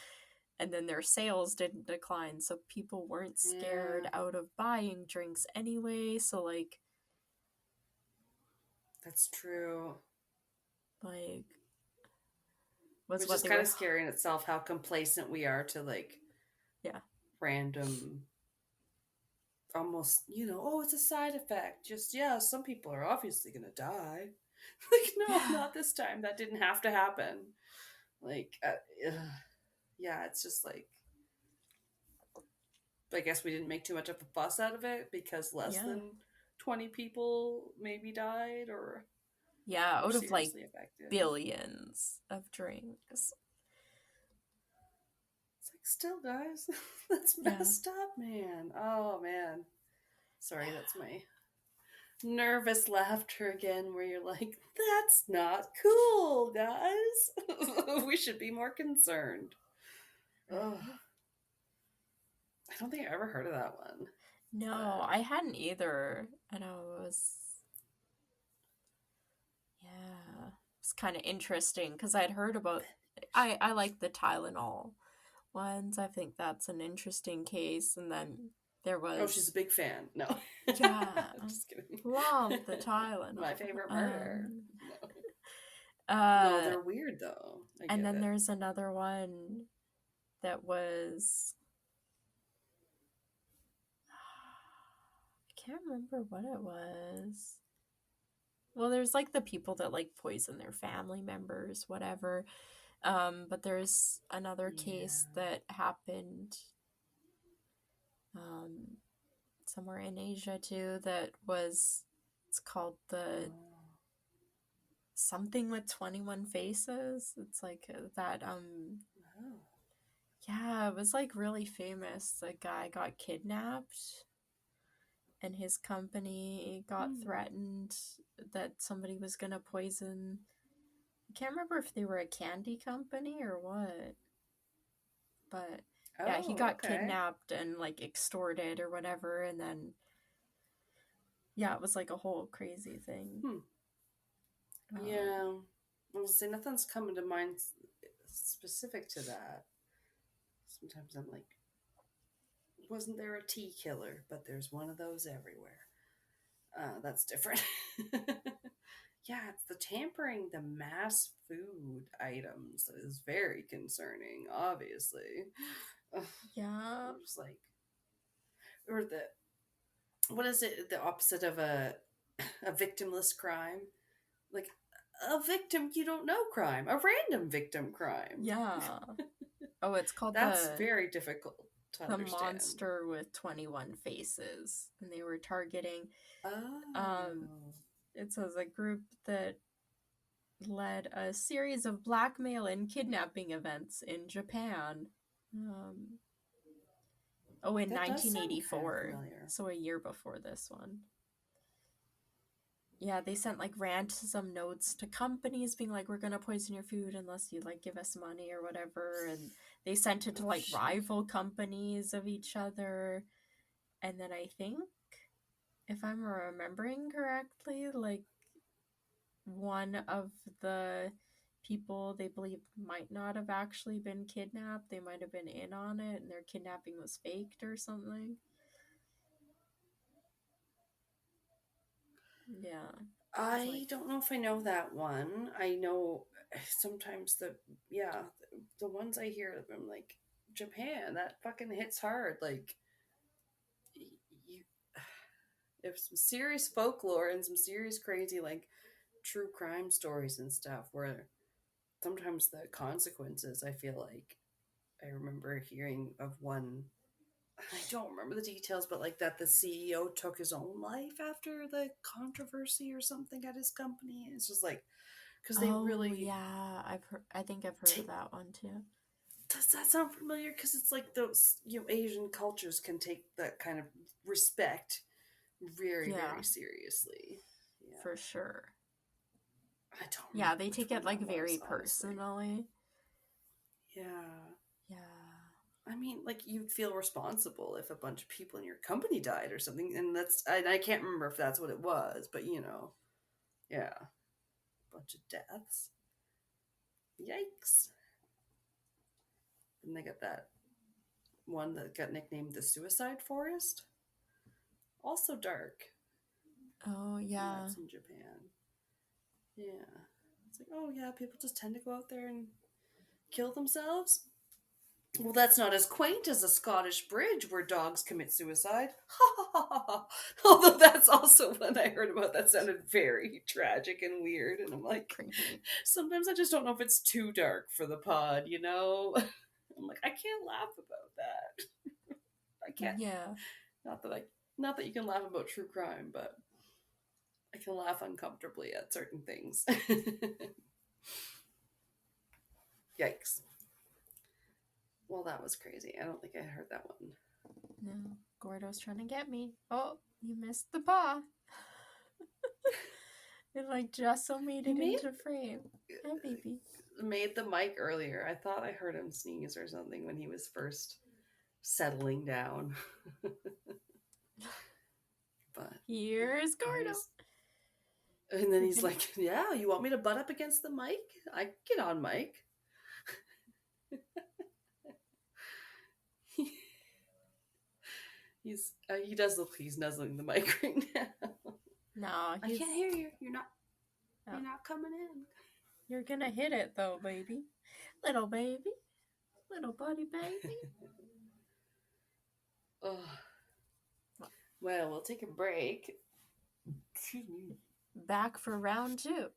And then their sales didn't decline, so people weren't Yeah. scared out of buying drinks anyway. So, That's true. like, was Which what is they kind were. of scary in itself how complacent we are to like Yeah. random almost, oh, it's a side effect. Just, yeah, some people are obviously going to die. Like, no, Yeah. not this time. That didn't have to happen. Like, yeah, it's just like, I guess we didn't make too much of a fuss out of it because less Yeah. than 20 people maybe died or Yeah, were out of like seriously affected. billions of drinks. It's like, still, guys, that's Yeah. messed up, man. Oh, man. Sorry, that's my nervous laughter again where you're like, that's not cool, guys. We should be more concerned. Ugh. Right. I don't think I ever heard of that one. No, But I hadn't either. And I was, yeah, it's kind of interesting because I'd heard about, I like the Tylenol ones. I think that's an interesting case. And then there oh, she's a was, big fan. No. yeah, I'm just kidding. love the Tylenol. My favorite murder. No. No, Uh, they're weird though. I and get then it. there's another one that was, I can't remember what it was. Well, there's like the people that like poison their family members, whatever. But there's another case Yeah. that happened um, somewhere in Asia too that was, it's called the Oh. something with 21 faces. It's like that, Oh. yeah, it was like really famous. The guy got kidnapped and his company got Hmm. threatened that somebody was gonna poison. I can't remember if they were a candy company or what, but yeah, he Oh, got okay. kidnapped and like extorted or whatever, and then yeah, it was like a whole crazy thing. Hmm. Um, Yeah. I was say nothing's coming to mind specific to that. Sometimes I'm like, wasn't there a tea killer? But there's one of those everywhere. That's different. Yeah, it's the tampering the mass food items that is very concerning, obviously. Ugh, yeah, I'm just like, or the, what is it, the opposite of a victimless crime? Like, a victim you don't know crime, a random victim crime. yeah. Oh, it's called That's very difficult to the understand. monster with 21 faces, and they were targeting. Um, Oh. it says a group that led a series of blackmail and kidnapping events in Japan. Um, oh, in That does sound kind of 1984, familiar. so a year before this one. Yeah, they sent like ransom notes to companies being like, we're gonna poison your food unless you like give us money or whatever. And they sent it to Oh, like shit. rival companies of each other. And then I think, if I'm remembering correctly, like one of the people they believe might not have actually been kidnapped. They might have been in on it and their kidnapping was faked or something. Yeah. It's like, I don't know if I know that one. I know sometimes yeah, the ones I hear, I'm like, Japan, that fucking hits hard. Like, you, if some serious folklore and some serious crazy, like, true crime stories and stuff, where sometimes the consequences, I feel like, I remember hearing of one. I don't remember the details, but like that the CEO took his own life after the controversy or something at his company. It's just like, because they oh really yeah, I think I've heard of take. that one too. Does that sound familiar? Because it's like those, Asian cultures can take that kind of respect very, Yeah, very seriously. Yeah, for sure. I don't Yeah, remember they which take one it like that very was, honestly. personally. Yeah. Yeah. I mean, like, you'd feel responsible if a bunch of people in your company died or something, and I can't remember if that's what it was, but yeah, bunch of deaths. Yikes! And they got that one that got nicknamed the Suicide Forest. Also dark, Oh and yeah. that's in Japan. Yeah, it's like, oh yeah, people just tend to go out there and kill themselves. Well, that's not as quaint as a Scottish bridge where dogs commit suicide. Ha ha ha ha ha. Although that's also one I heard about that sounded very tragic and weird. And I'm like, Creepy. sometimes I just don't know if it's too dark for the pod, you know? I'm like, I can't laugh about that. I can't. Yeah. Not that I. Not that you can laugh about true crime, but I can laugh uncomfortably at certain things. Yikes. Well, that was crazy. I don't think I heard that one. No. Gordo's trying to get me. Oh, you missed the paw. It like just so made He it made into frame. Hi, baby. made the mic earlier. I thought I heard him sneeze or something when he was first settling down. But Here's I Gordo. just, and then You're he's gonna. like, "Yeah, you want me to butt up against the mic? I can get on mic." He does look he's nuzzling the mic right now. No, I he's. can't hear you. Oh, You're not coming in. you're gonna hit it though, baby. Little baby. Little buddy baby. Oh, well, we'll take a break. Excuse me. back for round 2.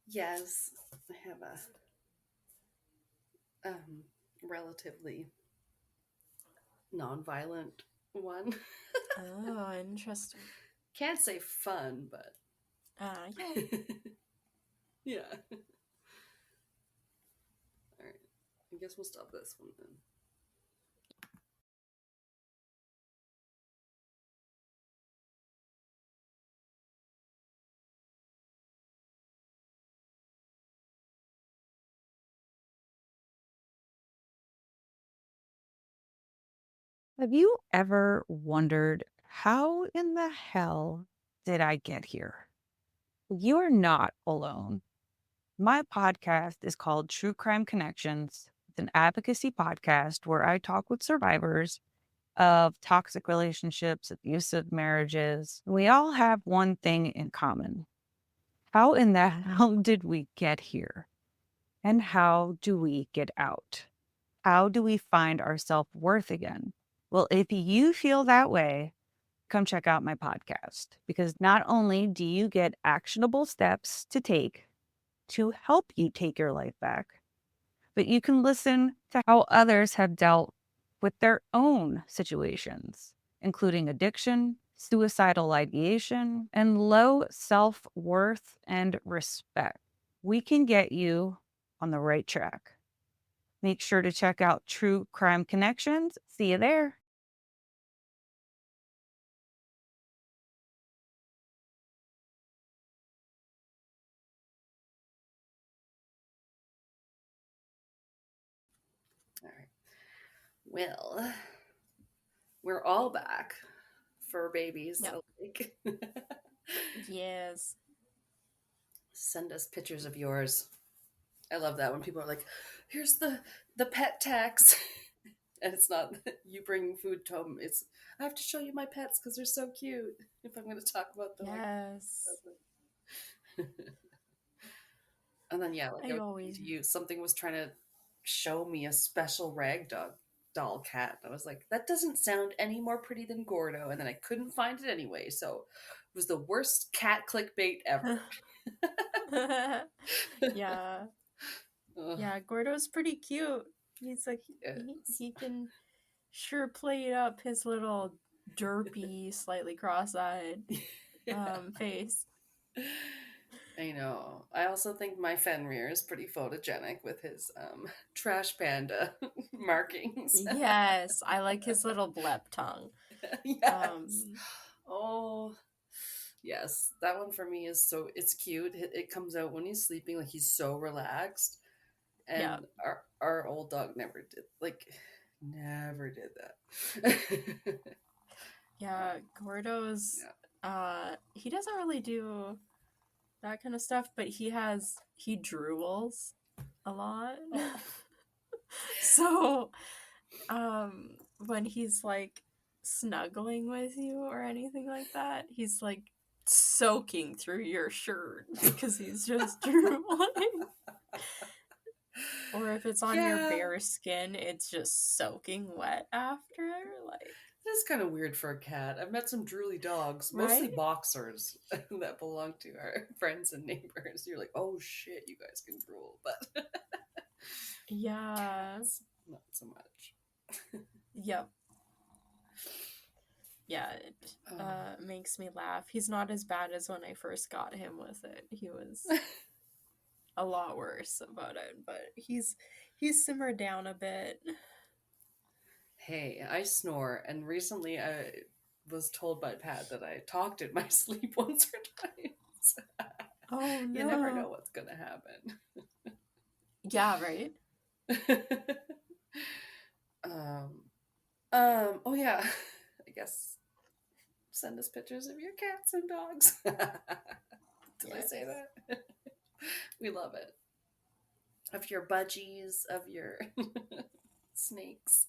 Yes, I have a relatively non-violent one. Oh, interesting. Can't say fun, but Yeah. yeah. All right, I guess we'll stop this one then. Have you ever wondered how in the hell did I get here? You're not alone. My podcast is called True Crime Connections. It's an advocacy podcast where I talk with survivors of toxic relationships, abusive marriages. We all have one thing in common. How in the hell did we get here? And how do we get out? How do we find our self-worth again? Well, if you feel that way, come check out my podcast because not only do you get actionable steps to take to help you take your life back, but you can listen to how others have dealt with their own situations, including addiction, suicidal ideation, and low self-worth and respect. We can get you on the right track. Make sure to check out True Crime Connections. See you there. All right. Well, we're all back for babies. Yep. So like, Yes. send us pictures of yours. I love that when people are like, "Here's the pet tax," and it's not you bringing food to home. It's I have to show you my pets because they're so cute. If I'm going to talk about them, Yes. and then yeah, like I I was always. saying to you, something was trying to show me a special rag doll cat. I was like, that doesn't sound any more pretty than Gordo, and then I couldn't find it anyway. So it was the worst cat clickbait ever. Yeah. Ugh, Yeah, Gordo's pretty cute. He's like, yes. he can sure play up his little derpy, slightly cross-eyed Yeah. face. I know. I also think my Fenrir is pretty photogenic with his trash panda markings. Yes, I like his little blep tongue. Yes. Oh, yes. That one for me is so it's cute. It comes out when he's sleeping, like he's so relaxed. Yeah. And our old dog never did that. Yeah, Gordo's Yeah. he doesn't really do that kind of stuff, but he drools a lot. Oh. So, when he's like snuggling with you or anything like that, he's like soaking through your shirt because he's just drooling. Or if it's on your bare skin, it's just soaking wet after. Like, that's kind of weird for a cat. I've met some drooly dogs, mostly right? boxers, that belong to our friends and neighbors. You're like, oh shit, you guys can drool, but Yeah. cats, not so much. Yep. Yeah, it makes me laugh. He's not as bad as when I first got him with it. He was a lot worse about it, but he's simmered down a bit. Hey, I snore, and recently I was told by Pat that I talked in my sleep once or twice. Oh no. You never know what's gonna happen. Yeah, right? Oh yeah, I guess send us pictures of your cats and dogs. Did I say that? We love it. Of your budgies, of your snakes.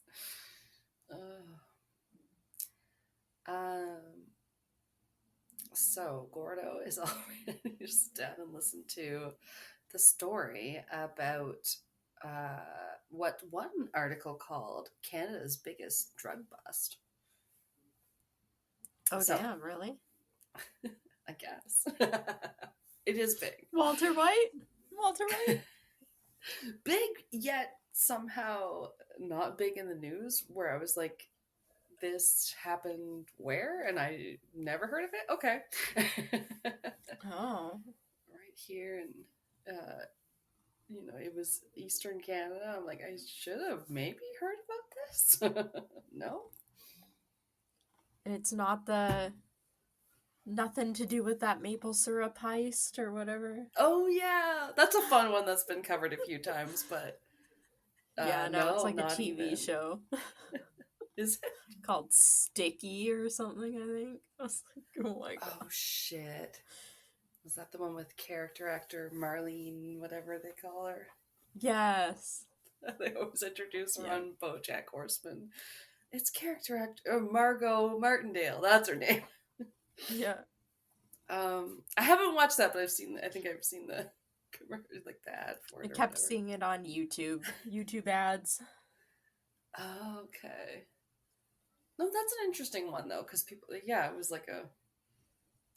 So Gordo is already just down and listen to the story about what one article called Canada's biggest drug bust. Oh So, damn, really? I guess. It is big. Walter White? Walter White? Big, yet somehow not big in the news, where I was like, this happened where? And I never heard of it? Okay. Oh. Right here, and it was Eastern Canada. I'm like, I should have maybe heard about this. No? It's not nothing to do with that maple syrup heist or whatever. Oh, yeah. That's a fun one that's been covered a few times, but Yeah, no, no, it's like a not TV even. show Is it? called Sticky or something, I think. I was like, oh my god. Oh, shit. Was that the one with character actor Marlene, whatever they call her? Yes. They always introduce her Yeah. on BoJack Horseman. It's character actor Margot Martindale. That's her name. Yeah. I haven't watched that, but I think I've seen the like the ad for it. I or kept whatever. seeing it on YouTube ads. Oh, okay. No, that's an interesting one though, because people, yeah, it was like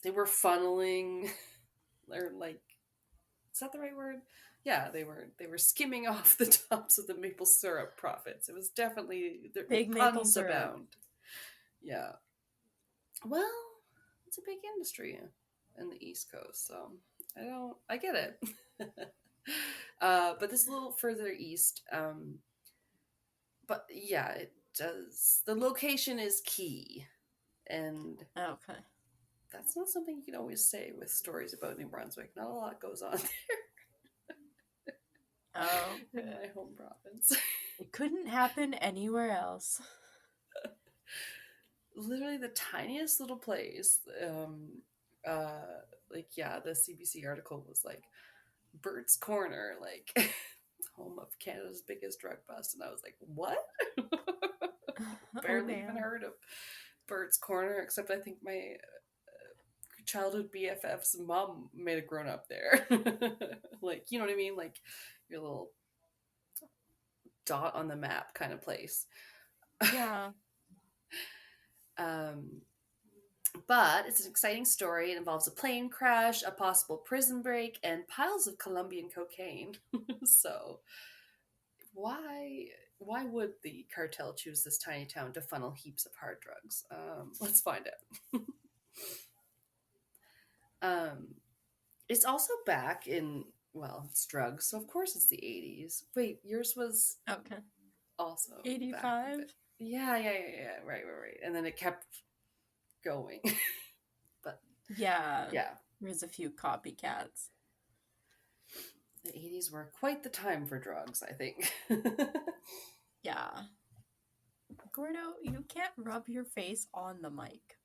they were funneling, or like, is that the right word? Yeah, they were skimming off the tops of the maple syrup profits. It was definitely Big maple puns syrup. abound. Yeah. Well, it's a big industry in the East Coast, so I get it. But this is a little further east. But yeah, it does. The location is key, and Okay. that's not something you can always say with stories about New Brunswick. Not a lot goes on Oh. there in my home province. It couldn't happen anywhere else. Literally the tiniest little place. The CBC article was like Bert's Corner, like home of Canada's biggest drug bust, and I was like, what? Barely even heard of Bert's Corner, except I think my childhood BFF's mom made have grown up there. Like, you know what I mean? Like your little dot on the map kind of place. Yeah. But it's an exciting story. It involves a plane crash, a possible prison break, and piles of Colombian cocaine. So why would the cartel choose this tiny town to funnel heaps of hard drugs? Let's find out. It's also back in, well, it's drugs, so of course it's the 80s. Wait, yours was Okay. also 85? Yeah, right. And then it kept going. But Yeah. yeah, There's a few copycats. the 80s were quite the time for drugs, I think. Yeah. Gordo, you can't rub your face on the mic.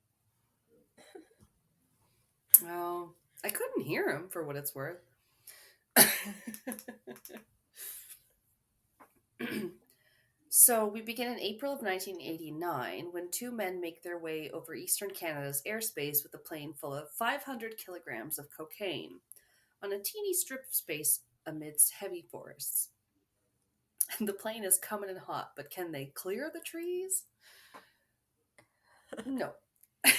Well, I couldn't hear him for what it's worth. So we begin in April of 1989 when two men make their way over eastern Canada's airspace with a plane full of 500 kilograms of cocaine on a teeny strip of space amidst heavy forests. The plane is coming in hot, but can they clear the trees? No. But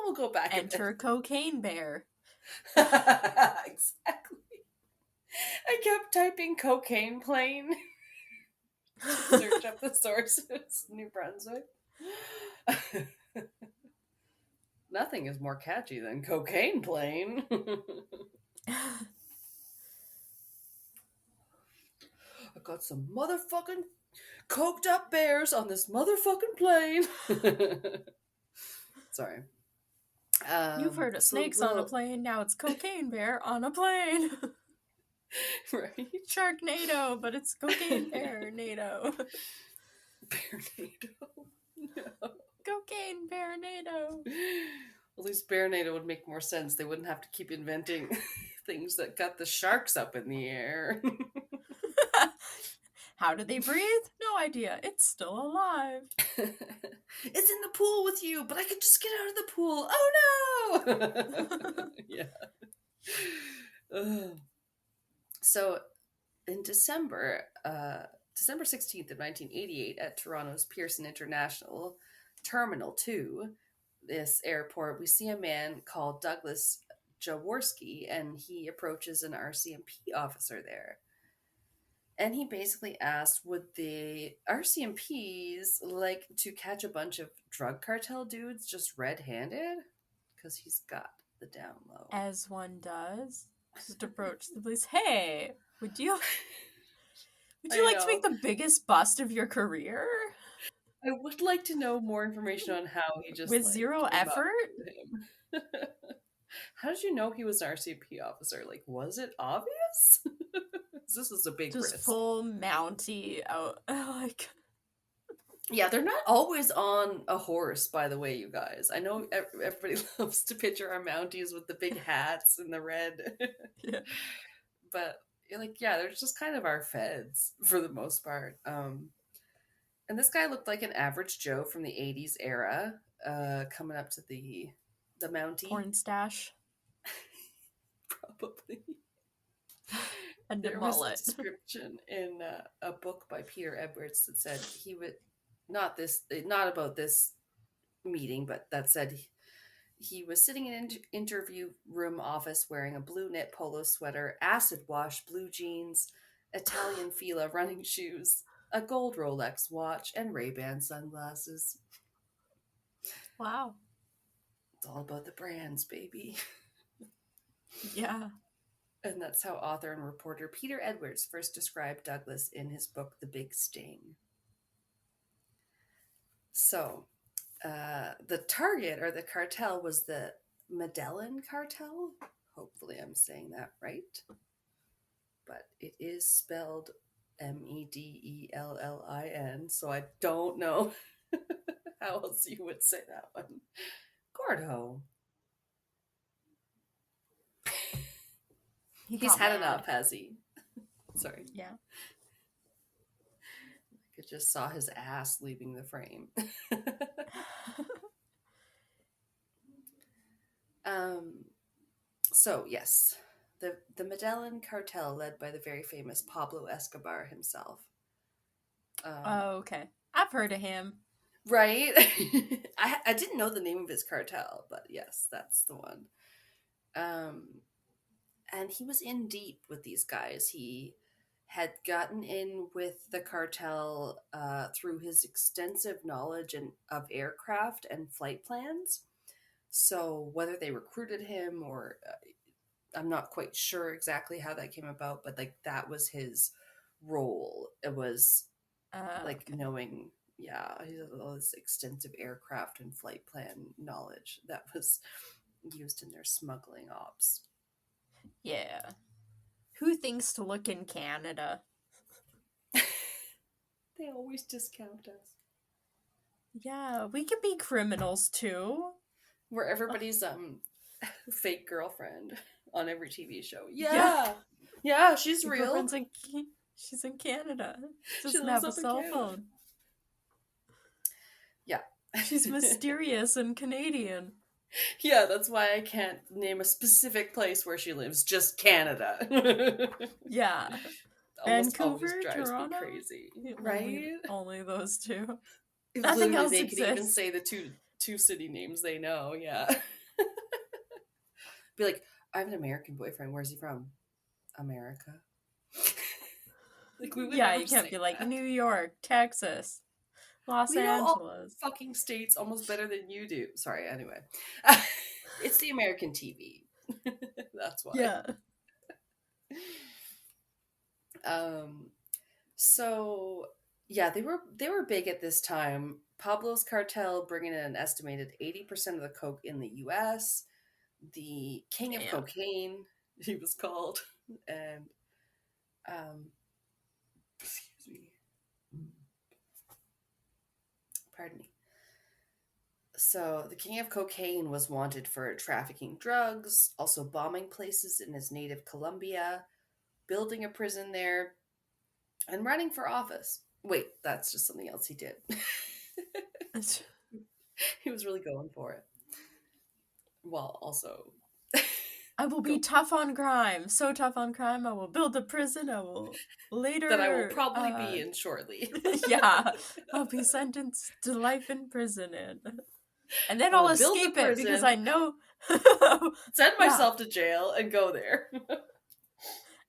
we'll go back. Enter Cocaine Bear. Exactly. I kept typing cocaine plane. Search up the sources. New Brunswick. Nothing is more catchy than cocaine plane. I got some motherfucking coked up bears on this motherfucking plane. Sorry. You've heard of snakes on a plane, now it's Cocaine Bear on a plane. Right? Sharknado, but it's Cocaine Bear-nado. Bearnado. No. Cocaine Bear-nado. At least Bearnado would make more sense. They wouldn't have to keep inventing things that got the sharks up in the air. How do they breathe? No idea. It's still alive. It's in the pool with you, but I could just get out of the pool. Oh no! Yeah. Ugh. So in December 16th of 1988 at Toronto's Pearson International Terminal 2, this airport, we see a man called Douglas Jaworski, and he approaches an RCMP officer there. And he basically asked, would the RCMPs like to catch a bunch of drug cartel dudes just red-handed? Because he's got the down low. As one does. Just approach the police. Hey, would you like to make the biggest bust of your career? I would like to know more information on how he just with zero effort. Him. How did you know he was an RCMP officer? Like, was it obvious? This is a big just risk. Full Mountie out. Like, yeah, they're not always on a horse, by the way, you guys. I know everybody loves to picture our Mounties with the big hats and the red. Yeah. But like, yeah, they're just kind of our feds for the most part. And this guy looked like an average Joe from the 80s era, coming up to the Mountie. Porn stash. Probably. And there mullet. was a description in a book by Peter Edwards that said he would not about this meeting, but that said he was sitting in an interview room office wearing a blue knit polo sweater, acid wash blue jeans, Italian Fila running shoes, a gold Rolex watch, and Ray-Ban sunglasses. Wow. It's all about the brands, baby. Yeah. And that's how author and reporter Peter Edwards first described Douglas in his book, The Big Sting. So, the target or the cartel was the Medellin cartel. Hopefully I'm saying that right. But it is spelled Medellin, so I don't know how else you would say that one. Gordo. He's had enough, has he? Sorry. Yeah. I just saw his ass leaving the frame. So yes, the Medellin cartel led by the very famous Pablo Escobar himself. Oh, okay. I've heard of him. Right? I didn't know the name of his cartel, but yes, that's the one. And he was in deep with these guys. He had gotten in with the cartel through his extensive knowledge of aircraft and flight plans. So whether they recruited him or I'm not quite sure exactly how that came about, but like that was his role. It was like okay. Knowing, yeah, he has all this extensive aircraft and flight plan knowledge that was used in their smuggling ops. Yeah. Who thinks to look in Canada? They always discount us. Yeah, we could be criminals too. Where everybody's fake girlfriend on every TV show. Yeah, she's your real. She's in Canada. She doesn't have a cell phone. Yeah. She's mysterious and Canadian. Yeah, that's why I can't name a specific place where she lives. Just Canada. Yeah. Vancouver, Toronto, me crazy, right? Only those two. Nothing else they exists. Could even say the two city names they know. Yeah. Be like, I have an American boyfriend. Where's he from? America. Like we would you can't be like New York, Texas, Los Angeles. All fucking states almost better than you do. Sorry. Anyway, it's the American TV. That's why. Yeah. So yeah, they were big at this time. Pablo's cartel bringing in an estimated 80% of the coke in the U.S. The King of Cocaine, he was called, and excuse me, pardon me. So the King of Cocaine was wanted for trafficking drugs, also bombing places in his native Colombia, building a prison there, and running for office. Wait, that's just something else he did. He was really going for it. Well, also... I will be tough on crime. So tough on crime, I will build a prison. I will later... That I will probably be in shortly. Yeah, I'll be sentenced to life in prison. And then I'll I'll build the escape it because prison. I know. Send Yeah. myself to jail and go there.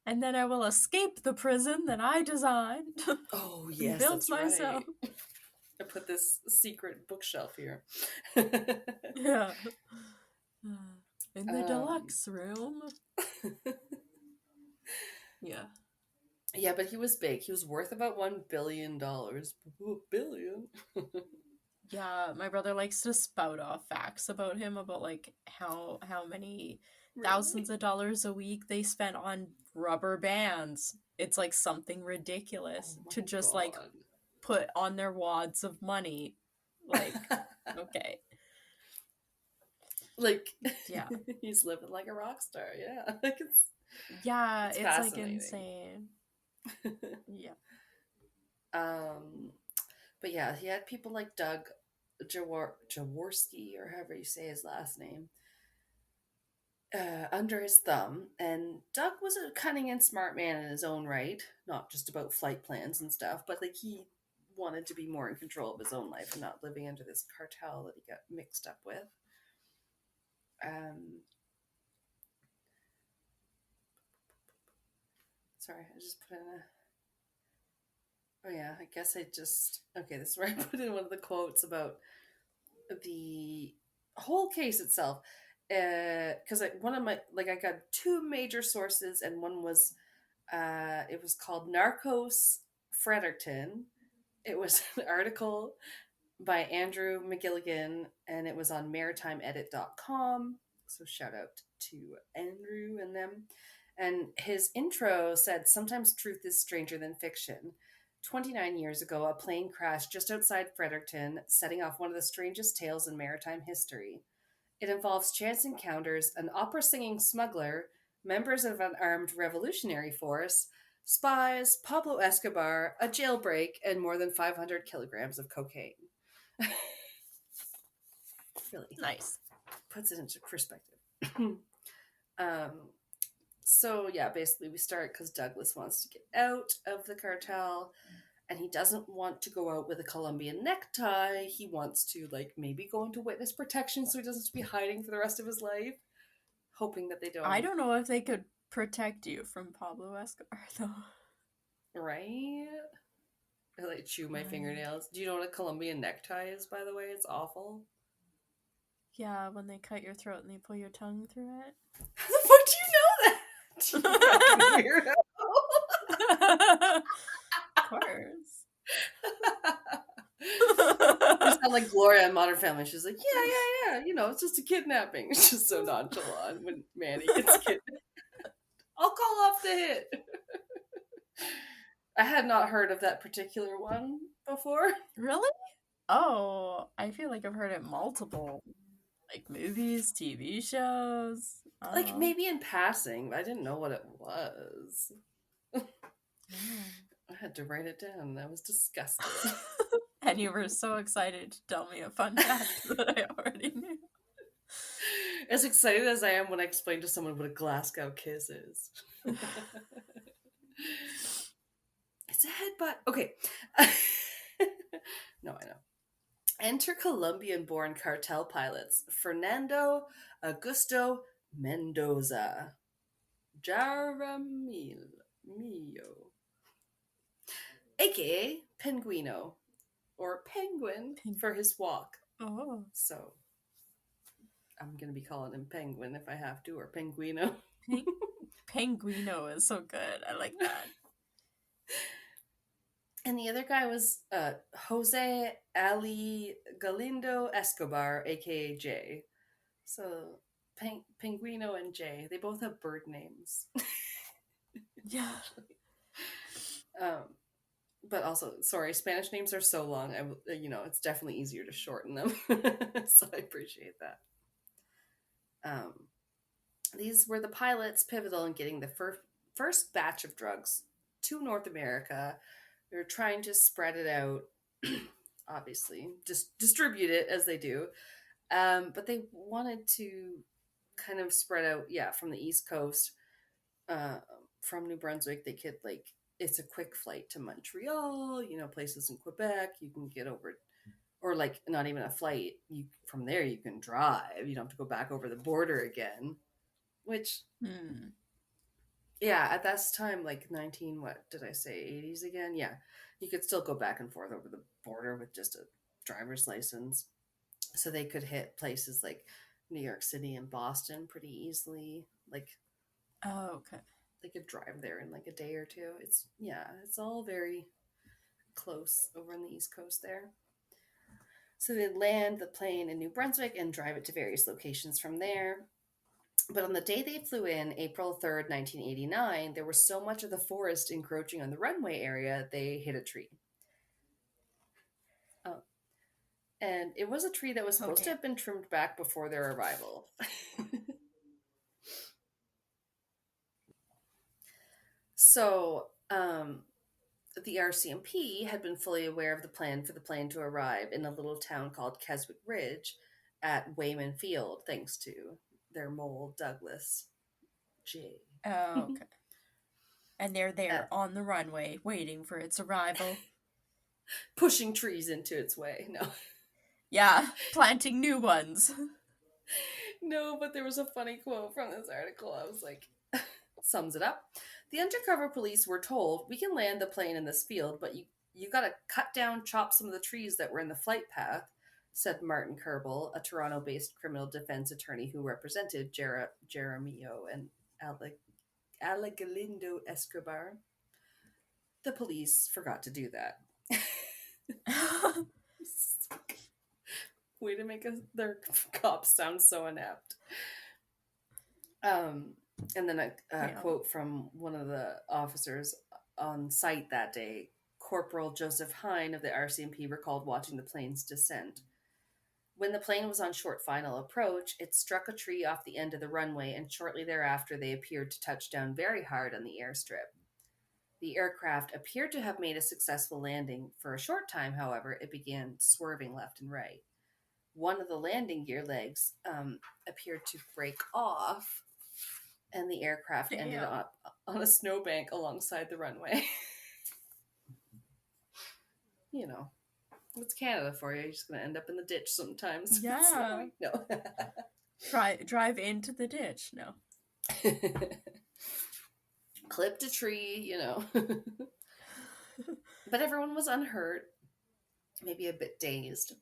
And then I will escape the prison that I designed. Oh, and yes, build that's myself. right. I put this secret bookshelf here. Yeah. In the deluxe room. Yeah. Yeah, but he was big. He was worth about $1 billion. Billion? Yeah, my brother likes to spout off facts about him about like how many Really? thousands of dollars a week they spent on rubber bands. It's like something ridiculous Oh to my just like God. put on their wads of money. Like, okay. Like, Yeah. he's living like a rock star. Yeah. Like Yeah, it's it's like fascinating. insane. Yeah. But yeah, he had people like Doug Jaworski, or however you say his last name, under his thumb. And Doug was a cunning and smart man in his own right, not just about flight plans and stuff, but like he wanted to be more in control of his own life and not living under this cartel that he got mixed up with. Sorry, I just put in a. Oh yeah, I guess I just okay. This is where I put in one of the quotes about the whole case itself, because one of my I got two major sources, and one was it was called Narcos Fredericton. It was an article by Andrew McGilligan, and it was on maritimeedit.com. So shout out to Andrew and them. And his intro said, "Sometimes truth is stranger than fiction. 29 years ago, a plane crashed just outside Fredericton, setting off one of the strangest tales in maritime history. It involves chance encounters, an opera-singing smuggler, members of an armed revolutionary force, spies, Pablo Escobar, a jailbreak, and more than 500 kilograms of cocaine." Really Nice. puts it into perspective. So yeah, basically we start because Douglas wants to get out of the cartel, and he doesn't want to go out with a Colombian necktie. He wants to maybe go into witness protection so he doesn't have to be hiding for the rest of his life, hoping that they don't. I don't know if they could protect you from Pablo Escobar though. Right? I chew my fingernails. Do you know what a Colombian necktie is, by the way? It's awful. Yeah, when they cut your throat and they pull your tongue through it. How the fuck do you know that? You fucking weirdo. Of course. You sound like Gloria in Modern Family. She's like, yeah. It's just a kidnapping. It's just so nonchalant when Manny gets kidnapped. I'll call off the hit. I had not heard of that particular one before. Really? Oh, I feel like I've heard it multiple movies, TV shows. Maybe in passing, but I didn't know what it was. I had to write it down. That was disgusting. And you were so excited to tell me a fun fact that I already knew. As excited as I am when I explain to someone what a Glasgow kiss is. It's a headbutt. Okay. No, I know. Enter Colombian-born cartel pilots Fernando Augusto Mendoza Jaramillo, aka Penguino, or Penguin for his walk. Oh. So I'm going to be calling him Penguin if I have to, or Penguino. Penguino is so good. I like that. And the other guy was Jose Ali Galindo Escobar, aka Jay. So Penguino and Jay, they both have bird names. Yeah. But also, sorry, Spanish names are so long. It's definitely easier to shorten them. So I appreciate that. These were the pilots pivotal in getting the first batch of drugs to North America. They're trying to spread it out, obviously, just distribute it as they do. But they wanted to kind of spread out, from the East Coast, from New Brunswick. They could, it's a quick flight to Montreal, places in Quebec. You can get over or like not even a flight. You from there you can drive. You don't have to go back over the border again. Which, yeah, at that time, like 19, what did I say, 80s again? Yeah, you could still go back and forth over the border with just a driver's license. So they could hit places like New York City and Boston pretty easily. Like, Oh, okay. they could drive there in like a day or two. It's all very close over on the East Coast there. So they'd land the plane in New Brunswick and drive it to various locations from there. But on the day they flew in, April 3rd, 1989, there was so much of the forest encroaching on the runway area, they hit a tree. And it was a tree that was supposed to have been trimmed back before their arrival. So, the RCMP had been fully aware of the plan for the plane to arrive in a little town called Keswick Ridge at Wayman Field, thanks to their mole, Douglas J. Oh, okay. And they're there on the runway, waiting for its arrival. Pushing trees into its way. No. Yeah, planting new ones. No, but there was a funny quote from this article. I was like, sums it up. The undercover police were told, we can land the plane in this field, but you got to cut down, chop some of the trees that were in the flight path, said Martin Kerbel, a Toronto-based criminal defense attorney who represented Jeremio and Alegalindo Escobar. The police forgot to do that. Way to make their cops sound so inept. And then a quote from one of the officers on site that day, Corporal Joseph Hine of the RCMP recalled watching the plane's descent. When the plane was on short final approach, it struck a tree off the end of the runway, and shortly thereafter they appeared to touch down very hard on the airstrip. The aircraft appeared to have made a successful landing. For a short time, however, it began swerving left and right. One of the landing gear legs appeared to break off, and the aircraft ended up on a snowbank alongside the runway. You know, it's Canada for you. You're just going to end up in the ditch sometimes. Yeah. No. Drive into the ditch. No. Clipped a tree, you know. But everyone was unhurt, maybe a bit dazed.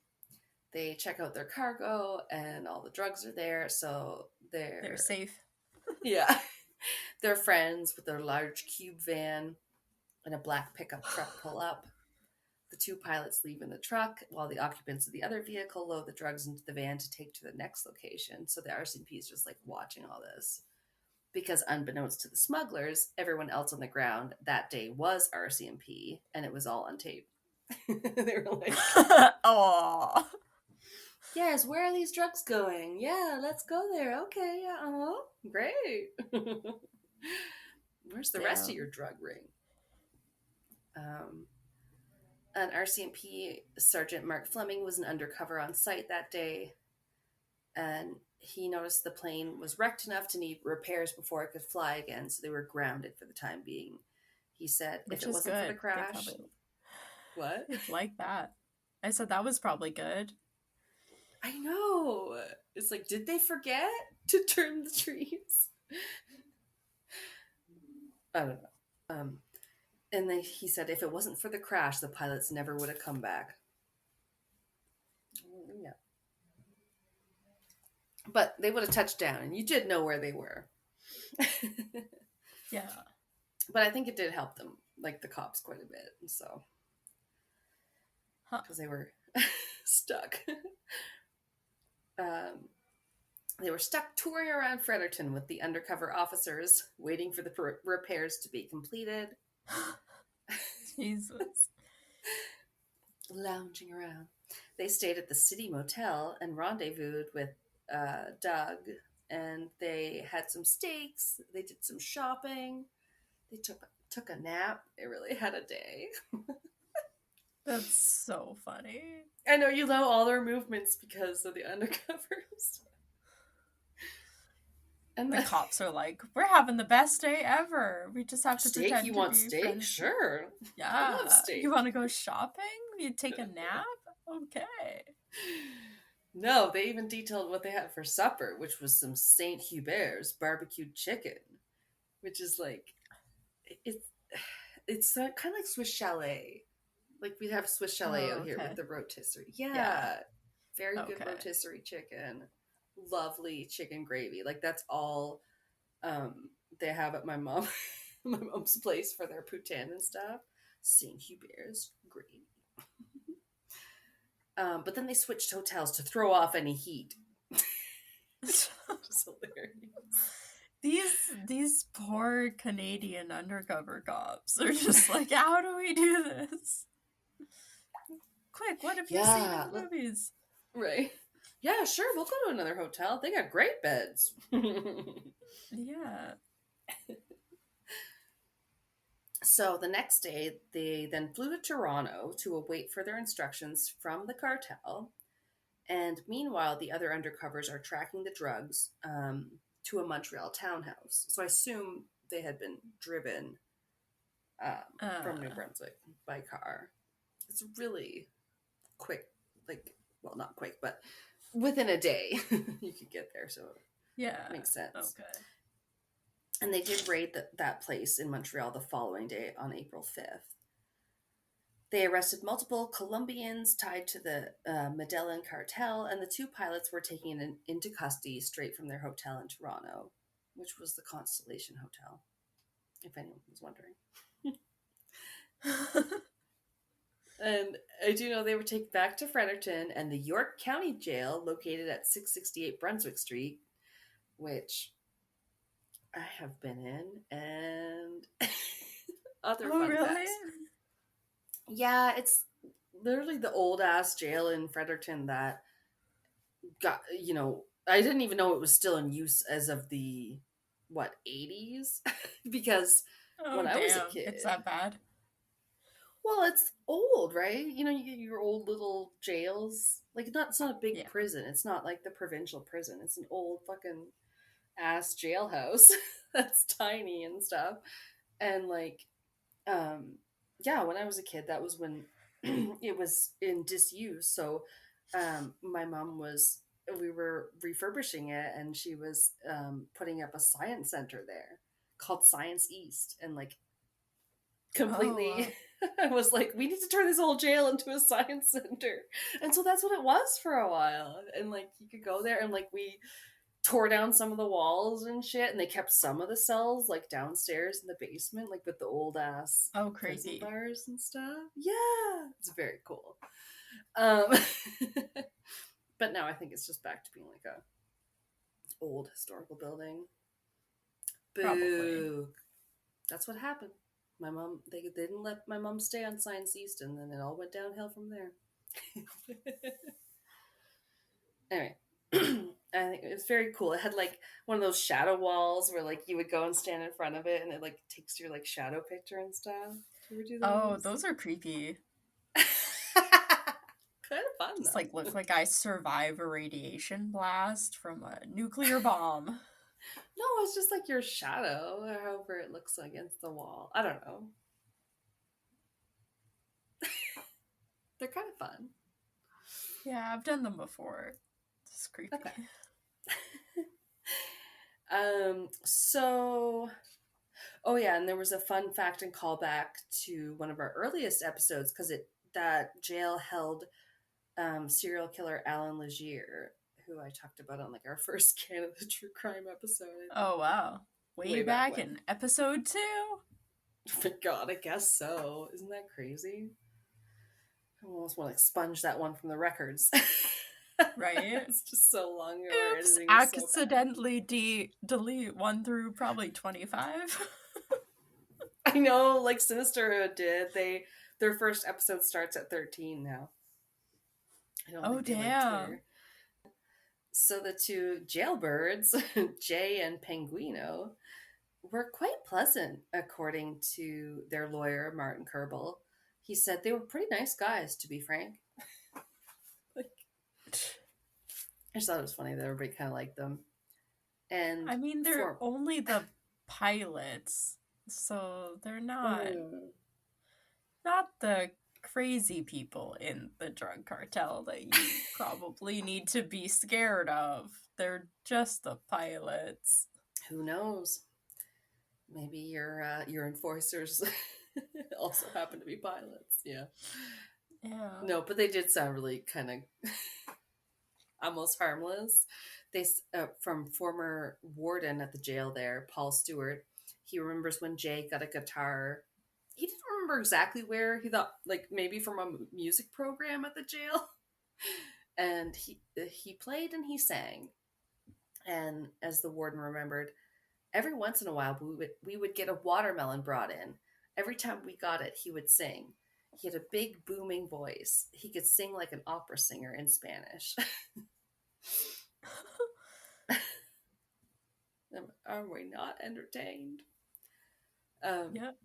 They check out their cargo and all the drugs are there, so they're safe. Yeah. Their friends with their large cube van and a black pickup truck pull up. The two pilots leave in the truck while the occupants of the other vehicle load the drugs into the van to take to the next location. So the RCMP is just like watching all this. Because unbeknownst to the smugglers, everyone else on the ground that day was RCMP, and it was all on tape. They were like, "Aww. Yes, where are these drugs going? Yeah, let's go there. Okay, yeah, great. Where's the rest of your drug ring?" An RCMP Sergeant Mark Fleming was an undercover on site that day, and he noticed the plane was wrecked enough to need repairs before it could fly again, so they were grounded for the time being. He said, Which if it wasn't good. for the crash... What? It's like that. I said that was probably good. I know. It's like, did they forget to trim the trees? I don't know. And then he said, if it wasn't for the crash, the pilots never would have come back. Yeah. But they would have touched down, and you did know where they were. Yeah. But I think it did help them, like the cops, quite a bit. So, because they were stuck. They were stuck touring around Fredericton with the undercover officers, waiting for the repairs to be completed. Jesus. Lounging around. They stayed at the City Motel and rendezvoused with Doug, and they had some steaks. They did some shopping. They took a nap. They really had a day. That's so funny. I know you know all their movements because of the undercovers. And the cops are like, "We're having the best day ever. We just have to steak. pretend You to want be steak? friends." Sure. Yeah. I love steak. You want to go shopping? You take a nap? Okay. No, they even detailed what they had for supper, which was some Saint Hubert's barbecued chicken, which is like it's kind of like Swiss chalet. Like we have Swiss chalet Oh, out here okay. with the rotisserie. Yeah, Yeah. very good Okay. rotisserie chicken. Lovely chicken gravy. Like that's all they have at my mom's place for their poutine and stuff. Saint Hubert's gravy. But then they switched hotels to throw off any heat. Just hilarious. These poor Canadian undercover cops. They're just like, how do we do this? Quick, what have you seen in the movies? Right. Yeah, sure, we'll go to another hotel. They got great beds. Yeah. So the next day, they then flew to Toronto to await further instructions from the cartel. And meanwhile, the other undercovers are tracking the drugs to a Montreal townhouse. So I assume they had been driven from New Brunswick by car. It's really quick, like, well, not quick, but within a day you could get there. So yeah, it makes sense. Okay. And they did raid that place in Montreal the following day on April 5th. They arrested multiple Colombians tied to the Medellin cartel, and the two pilots were taken into custody straight from their hotel in Toronto, which was the Constellation Hotel, if anyone was wondering. And I do know they were taken back to Fredericton and the York County Jail, located at 668 Brunswick Street, which I have been in, and other fun facts. Yeah, it's literally the old ass jail in Fredericton that got, I didn't even know it was still in use as of the 80s because when I was a kid, it's that bad. Well, it's old, right? You get your old little jails. Like, it's not a big prison. It's not like the provincial prison. It's an old fucking ass jailhouse that's tiny and stuff. And like, yeah, when I was a kid, that was when it was in disuse. So, my mom we were refurbishing it, and she was putting up a science center there called Science East, and like completely I was like, we need to turn this whole jail into a science center. And so that's what it was for a while. And like you could go there, and like we tore down some of the walls and shit, and they kept some of the cells like downstairs in the basement, like with the old ass prison bars and stuff. Yeah, it's very cool. But now I think it's just back to being like a old historical building. Boo. Probably. That's what happened. My mom, they didn't let my mom stay on Science East, and then it all went downhill from there. Anyway, I think it was very cool. It had like one of those shadow walls where like you would go and stand in front of it, and it like takes your like shadow picture and stuff. Did you ever do those? Oh, those are creepy. Kind of fun. Just like look like I survive a radiation blast from a nuclear bomb. No, it's just like your shadow, or however it looks against the wall. I don't know. They're kind of fun. Yeah, I've done them before. It's creepy. Okay. Oh yeah, and there was a fun fact and callback to one of our earliest episodes, because that jail held serial killer Alan Legier, who I talked about on like our first Canada True Crime episode. Oh wow. Way back in episode 2? Oh my god, I guess so. Isn't that crazy? I almost want to expunge that one from the records. Right? It's just so long ago. Oops, accidentally delete 1 through probably 25. I know, like Sinister did. Their first episode starts at 13 now. Oh damn. So the two jailbirds, Jay and Penguino, were quite pleasant, according to their lawyer, Martin Kerbel. He said they were pretty nice guys, to be frank. Like, I just thought it was funny that everybody kind of liked them. And I mean, they're only the pilots, so they're not the crazy people in the drug cartel that you probably need to be scared of. They're just the pilots. Who knows? Maybe your enforcers also happen to be pilots. Yeah. Yeah. No, but they did sound really kind of almost harmless. They from former warden at the jail there, Paul Stewart. He remembers when Jay got a guitar. He didn't remember exactly where. He thought like maybe from a music program at the jail. And he played and he sang. And as the warden remembered, every once in a while we would get a watermelon brought in. Every time we got it, he would sing. He had a big booming voice. He could sing like an opera singer in Spanish. Are we not entertained? Yep.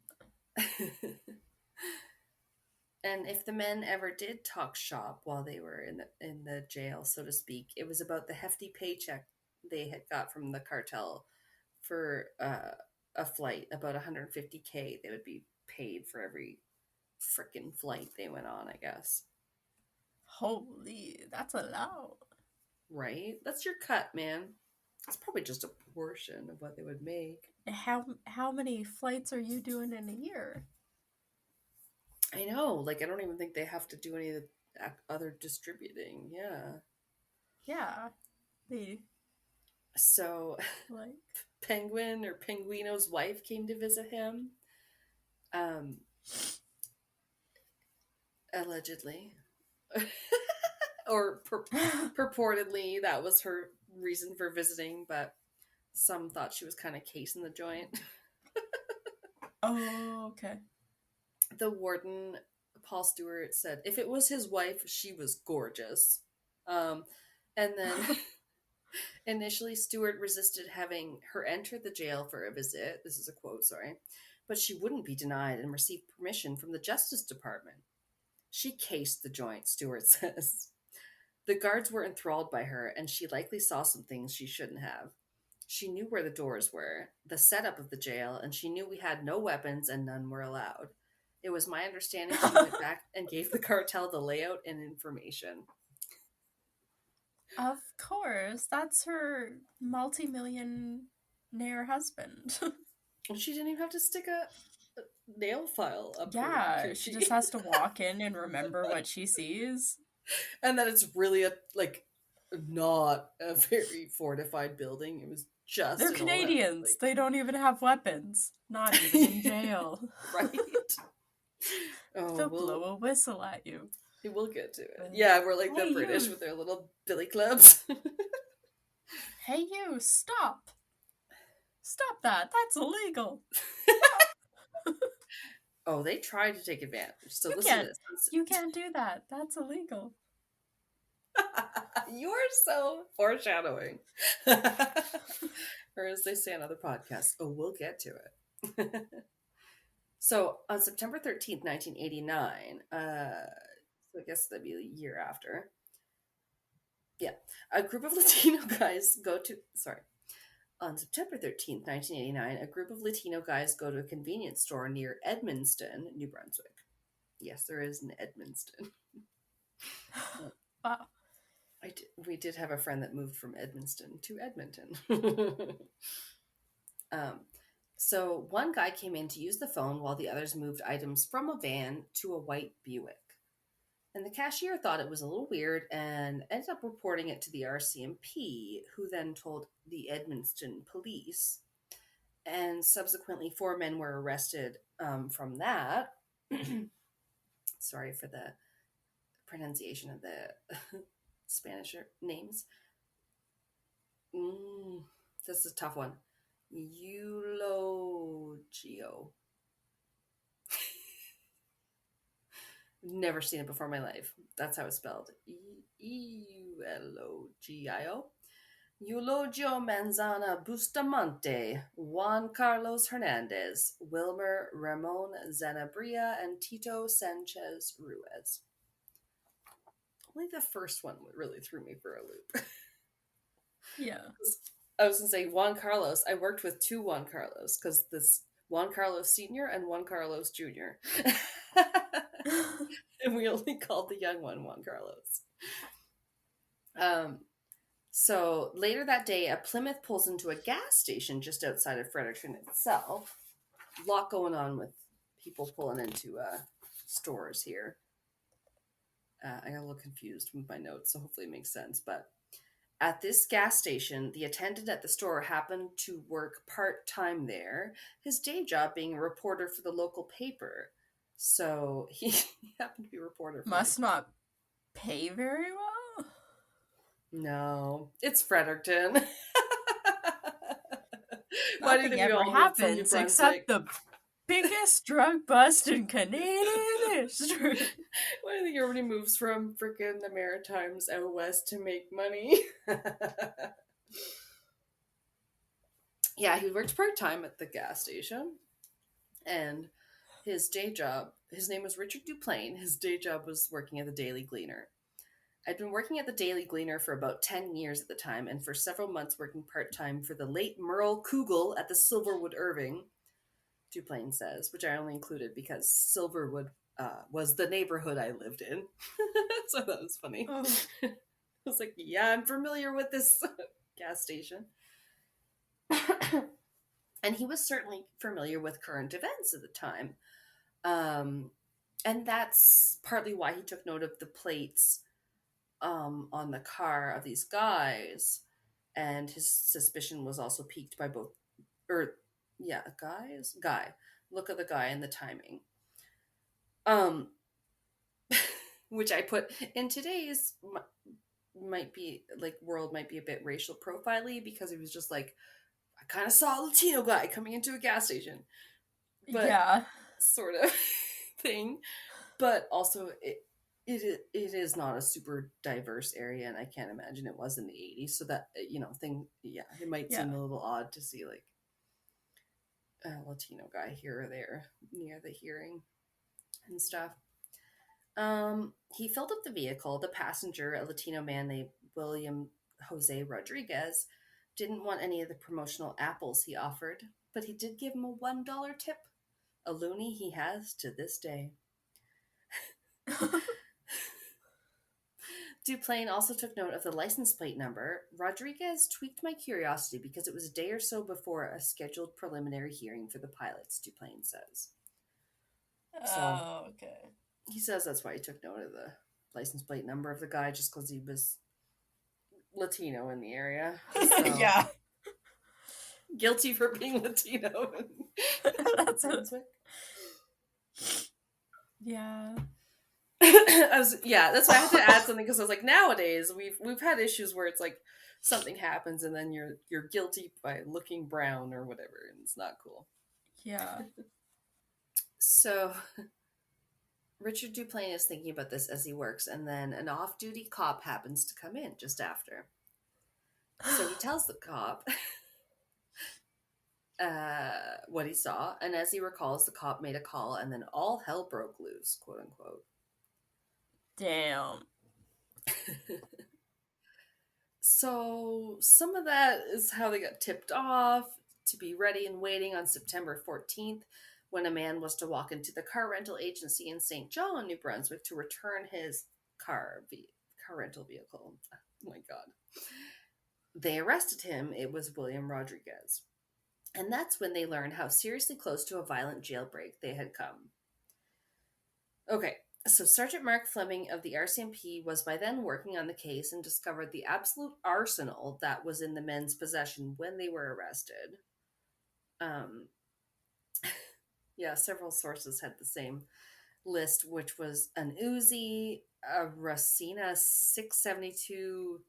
And if the men ever did talk shop while they were in the jail, so to speak, it was about the hefty paycheck they had got from the cartel for a flight, about 150K. They would be paid for every frickin' flight they went on, I guess. Holy, that's a lot. Right? That's your cut, man. It's probably just a portion of what they would make. How many flights are you doing in a year? I know. Like, I don't even think they have to do any of the other distributing. Yeah. Yeah. They So, like Penguin or Penguino's wife came to visit him. Allegedly. Or purportedly, that was her reason for visiting, but some thought she was kind of casing the joint. Oh, okay. The warden, Paul Stewart, said if it was his wife, she was gorgeous. And then initially Stewart resisted having her enter the jail for a visit. This is a quote, sorry. But she wouldn't be denied and received permission from the Justice Department. She cased the joint, Stewart says. The guards were enthralled by her, and she likely saw some things she shouldn't have. She knew where the doors were, the setup of the jail, and she knew we had no weapons and none were allowed. It was my understanding she went back and gave the cartel the layout and information. Of course, that's her multi-millionaire husband. She didn't even have to stick a nail file up her Yeah, coochie. she just has to walk in and remember what she sees. And that it's really not a very fortified building. It was just They're Canadians. They don't even have weapons. Not even in jail. Right? Oh, They'll blow a whistle at you. We'll get to it. Yeah, we're like Hey, the British you. with their little billy clubs. Hey, you, stop. Stop that. That's illegal. Oh, they tried to take advantage. So You can't do that. That's illegal. You're so foreshadowing. Or as they say on other podcasts, oh, we'll get to it. So on September 13th, 1989, so I guess that'd be a year after. Yeah. A group of Latino guys On September 13th, 1989, a group of Latino guys go to a convenience store near Edmundston, New Brunswick. Yes, there is an Edmundston. Wow. We did have a friend that moved from Edmundston to Edmonton. So one guy came in to use the phone while the others moved items from a van to a white Buick. And the cashier thought it was a little weird and ended up reporting it to the RCMP, who then told the Edmundston police. And subsequently, 4 men were arrested from that. Sorry for the pronunciation of the Spanish names. This is a tough one. Eulogio. Never seen it before in my life. That's how it's spelled. Eulogio. Eulogio Manzana Bustamante, Juan Carlos Hernandez, Wilmer Ramon Zanabria, and Tito Sanchez Ruiz. Only the first one really threw me for a loop. Yeah. I was going to say Juan Carlos. I worked with 2 Juan Carlos because this Juan Carlos Sr. and Juan Carlos Jr. And we only called the young one Juan Carlos. So later that day, a Plymouth pulls into a gas station just outside of Fredericton itself. A lot going on with people pulling into stores here. I got a little confused with my notes, so hopefully it makes sense. But at this gas station, the attendant at the store happened to work part-time there, his day job being a reporter for the local paper. So he happened to be a reporter. Must not pay very well? No, it's Fredericton. Why Nothing did we ever all move from New happens Brunswick? except the biggest drug bust in Canadian history. Why do you think everybody moves from freaking the Maritimes out west to make money? Yeah, he worked part-time at the gas station. And his day job, his name was Richard Duplain. His day job was working at the Daily Gleaner. I'd been working at the Daily Gleaner for about 10 years at the time, and for several months working part-time for the late Merle Kugel at the Silverwood Irving, Duplain says, which I only included because Silverwood was the neighborhood I lived in. So that was funny. Oh. I was like, yeah, I'm familiar with this gas station. And he was certainly familiar with current events at the time. And that's partly why he took note of the plates on the car of these guys. And his suspicion was also piqued by both, guy. Look at the guy and the timing. Which I put in today's might be like world might be a bit racial profile-y, because he was just like, I kind of saw a Latino guy coming into a gas station, but Yeah. sort of thing. But also it is not a super diverse area, and I can't imagine it was in the 80s. So that it might seem a little odd to see like a Latino guy here or there near the hearing and stuff. He filled up the vehicle. The passenger, a Latino man named William Jose Rodriguez, didn't want any of the promotional apples he offered, but he did give him a $1 tip, a loonie he has to this day. Duplain also took note of the license plate number. Rodriguez tweaked my curiosity because it was a day or so before a scheduled preliminary hearing for the pilots, Duplain says. Oh, okay. He says that's why he took note of the license plate number of the guy, just because he was Latino in the area. So, yeah. Guilty for being Latino. That's Brunswick. Yeah. That's why I had to add something, because I was like, nowadays we've had issues where it's like something happens and then you're guilty by looking brown or whatever, and it's not cool. Yeah. So Richard Duplain is thinking about this as he works, and then an off-duty cop happens to come in just after. So he tells the cop what he saw, and as he recalls, the cop made a call, and then all hell broke loose, quote unquote. Damn. So some of that is how they got tipped off to be ready and waiting on September 14th, when a man was to walk into the car rental agency in St. John, New Brunswick, to return his car rental vehicle. Oh my God. They arrested him. It was William Rodriguez. And that's when they learned how seriously close to a violent jailbreak they had come. Okay, so Sergeant Mark Fleming of the RCMP was by then working on the case and discovered the absolute arsenal that was in the men's possession when they were arrested. Several sources had the same list, which was an Uzi, a Racina 672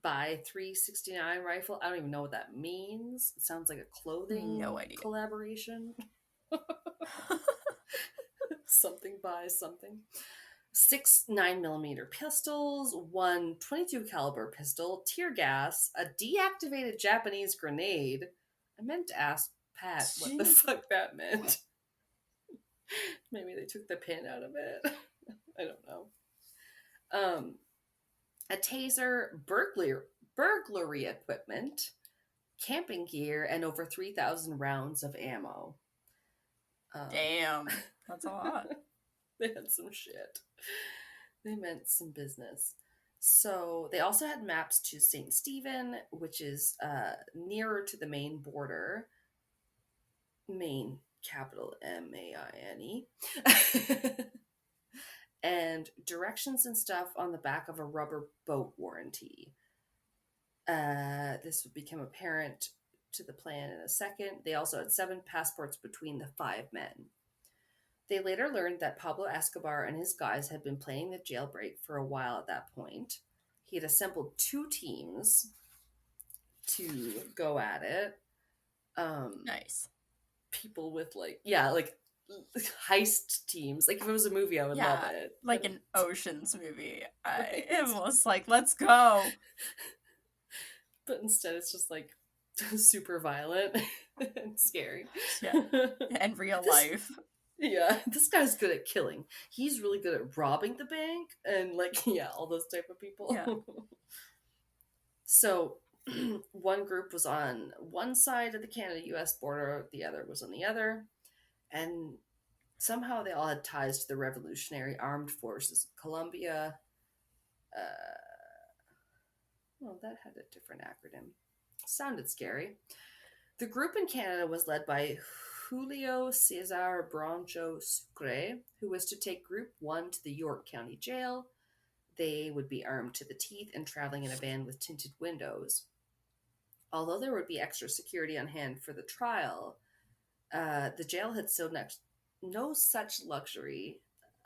by 369 rifle. I don't even know what that means. It sounds like a clothing collaboration. Something by something. 6 9mm pistols, 1 .22 caliber pistol, tear gas, a deactivated Japanese grenade. I meant to ask Pat what the fuck that meant. Maybe they took the pin out of it. I don't know. A taser, burglary equipment, camping gear, and over 3,000 rounds of ammo. Damn. That's a lot. They had some shit. They meant some business. So they also had maps to St. Stephen, which is nearer to the Maine border. Maine, capital Maine. And directions and stuff on the back of a rubber boat warranty. This would become apparent to the plan in a second. They also had 7 passports between the 5 men. They later learned that Pablo Escobar and his guys had been planning the jailbreak for a while at that point. He had assembled 2 teams to go at it. Nice. People with like heist teams. Like if it was a movie, I would love it. Like an Ocean's movie. It was like, let's go. But instead it's just like super violent and scary. Yeah. And real life. Yeah, this guy's good at killing. He's really good at robbing the bank and all those type of people. Yeah. So one group was on one side of the Canada-US border, the other was on the other, and somehow they all had ties to the Revolutionary Armed Forces of Colombia. That had a different acronym. Sounded scary. The group in Canada was led by Julio Cesar Broncho Sucre, who was to take Group 1 to the York County Jail. They would be armed to the teeth and traveling in a van with tinted windows. Although there would be extra security on hand for the trial, the jail had still no such luxury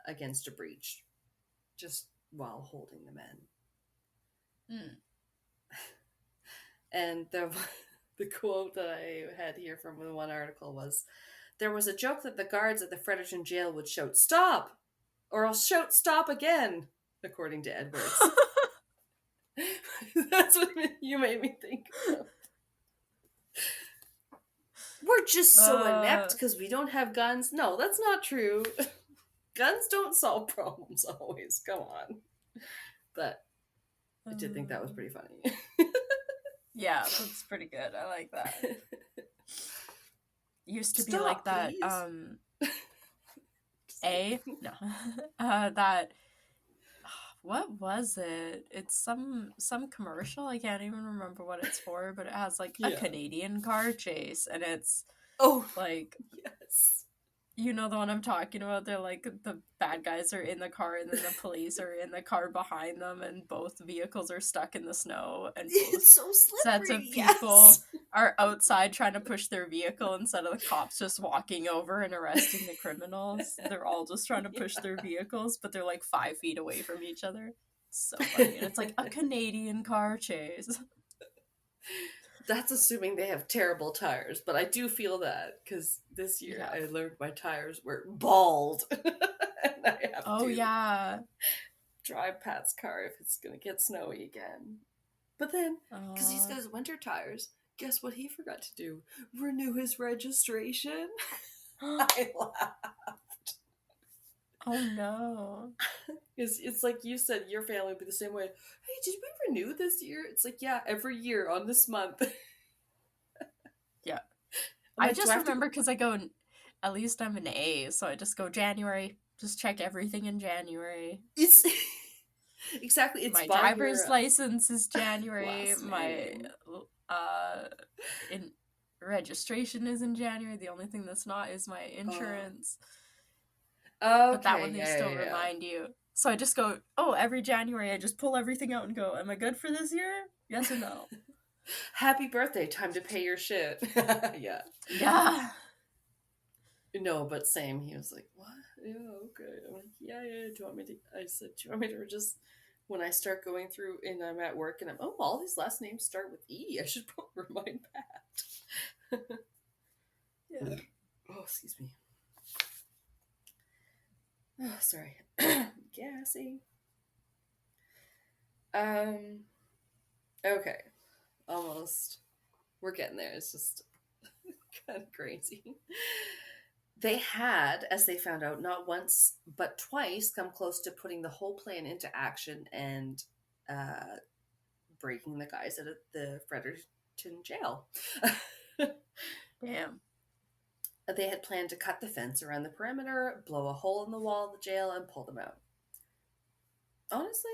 against a breach, just while holding the men. And the quote that I had here from one article was, there was a joke that the guards at the Fredericton jail would shout, "Stop!" or I'll shout "stop" again, according to Edwards. That's what you made me think of. We're just so inept because we don't have guns. No, that's not true. Guns don't solve problems always. Come on. But I did think that was pretty funny. Yeah, that's pretty good. I like that. Used to be Stop, like that. That. What was it? It's some commercial. I can't even remember what it's for, but it has like a Canadian car chase, and it's like, yes, you know the one I'm talking about. They're like, the bad guys are in the car, and then the police are in the car behind them, and both vehicles are stuck in the snow, and both it's so slippery. sets of people are outside trying to push their vehicle instead of the cops just walking over and arresting the criminals. They're all just trying to push their vehicles, but they're like 5 feet away from each other. It's so funny. And it's like a Canadian car chase. That's assuming they have terrible tires, but I do feel that because this year I learned my tires were bald. And I have to drive Pat's car if it's going to get snowy again. But then, because he's got his winter tires, guess what he forgot to do? Renew his registration. I laughed. Oh no. It's like you said, your family would be the same way. Hey, did we renew this year? It's like, yeah, every year on this month. Yeah. I just remember because I go, at least I'm an A, so I just go January. Just check everything in January. It's exactly. It's my driver's license is January. My registration is in January. The only thing that's not is my insurance. But that one they still remind you. So I just go, every January I just pull everything out and go, am I good for this year? Yes or no? Happy birthday, time to pay your shit. Yeah. Yeah. No, but same. He was like, what? Yeah, okay. I'm like, yeah. Do you want me to? I said, do you want me to just, when I start going through and I'm at work and all these last names start with E. I should remind Pat. Yeah. Oh, excuse me. Oh, sorry. Gassy. Okay. Almost. We're getting there. It's just kind of crazy. They had, as they found out, not once but twice come close to putting the whole plan into action and breaking the guys out of the Fredericton jail. Damn. They had planned to cut the fence around the perimeter, blow a hole in the wall of the jail, and pull them out. Honestly,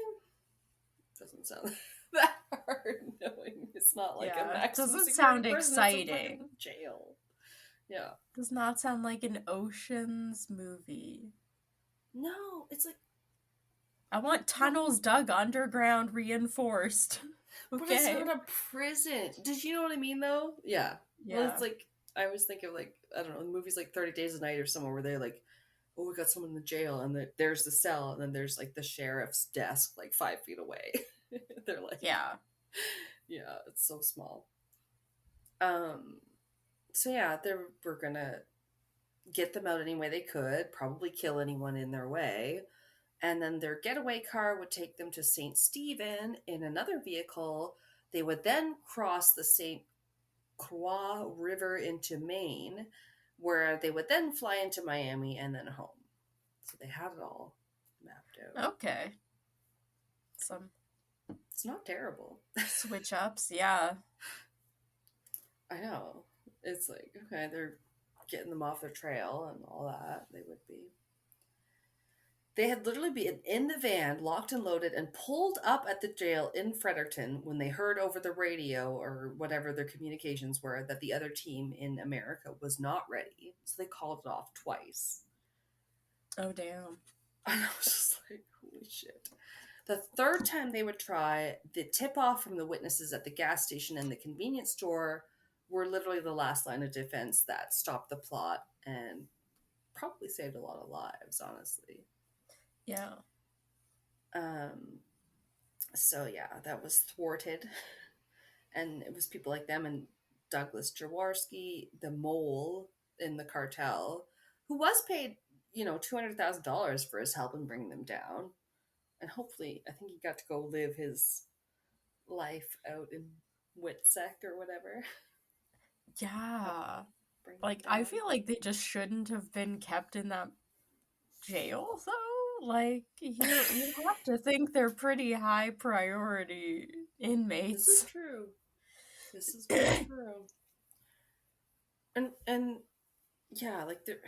doesn't sound that hard, knowing it's not like a maximum doesn't security sound prison, it's a fucking exciting. jail. Yeah. Does not sound like an Ocean's movie. No, it's like, I want tunnels dug underground, reinforced. but it's not a prison. Did you know what I mean, though? Yeah. Well, it's like, I was thinking of, like, I don't know, movies like 30 Days a Night or somewhere where they're like, oh, we got someone in the jail, and there's the cell, and then there's, like, the sheriff's desk, like, 5 feet away. They're like... Yeah, it's so small. So, yeah, they were gonna get them out any way they could, probably kill anyone in their way, and then their getaway car would take them to St. Stephen in another vehicle. They would then cross the St. Croix River into Maine, where they would then fly into Miami and then home. So they had it all mapped out. Okay. It's not terrible. Switch ups, yeah. I know. It's like, okay, they're getting them off their trail and all that. They would be. They had literally been in the van, locked and loaded, and pulled up at the jail in Fredericton when they heard over the radio or whatever their communications were that the other team in America was not ready. So they called it off twice. Oh, damn. And I was just like, holy shit. The third time they would try, the tip-off from the witnesses at the gas station and the convenience store were literally the last line of defense that stopped the plot and probably saved a lot of lives, honestly. Yeah. So yeah, that was thwarted. And it was people like them and Douglas Jaworski, the mole in the cartel, who was paid, $200,000 for his help in bringing them down. And hopefully, I think he got to go live his life out in Witsec or whatever. Yeah. Like, I feel like they just shouldn't have been kept in that jail, though. Like, you have to think they're pretty high priority inmates. This is true. This is very true. And yeah, like they're...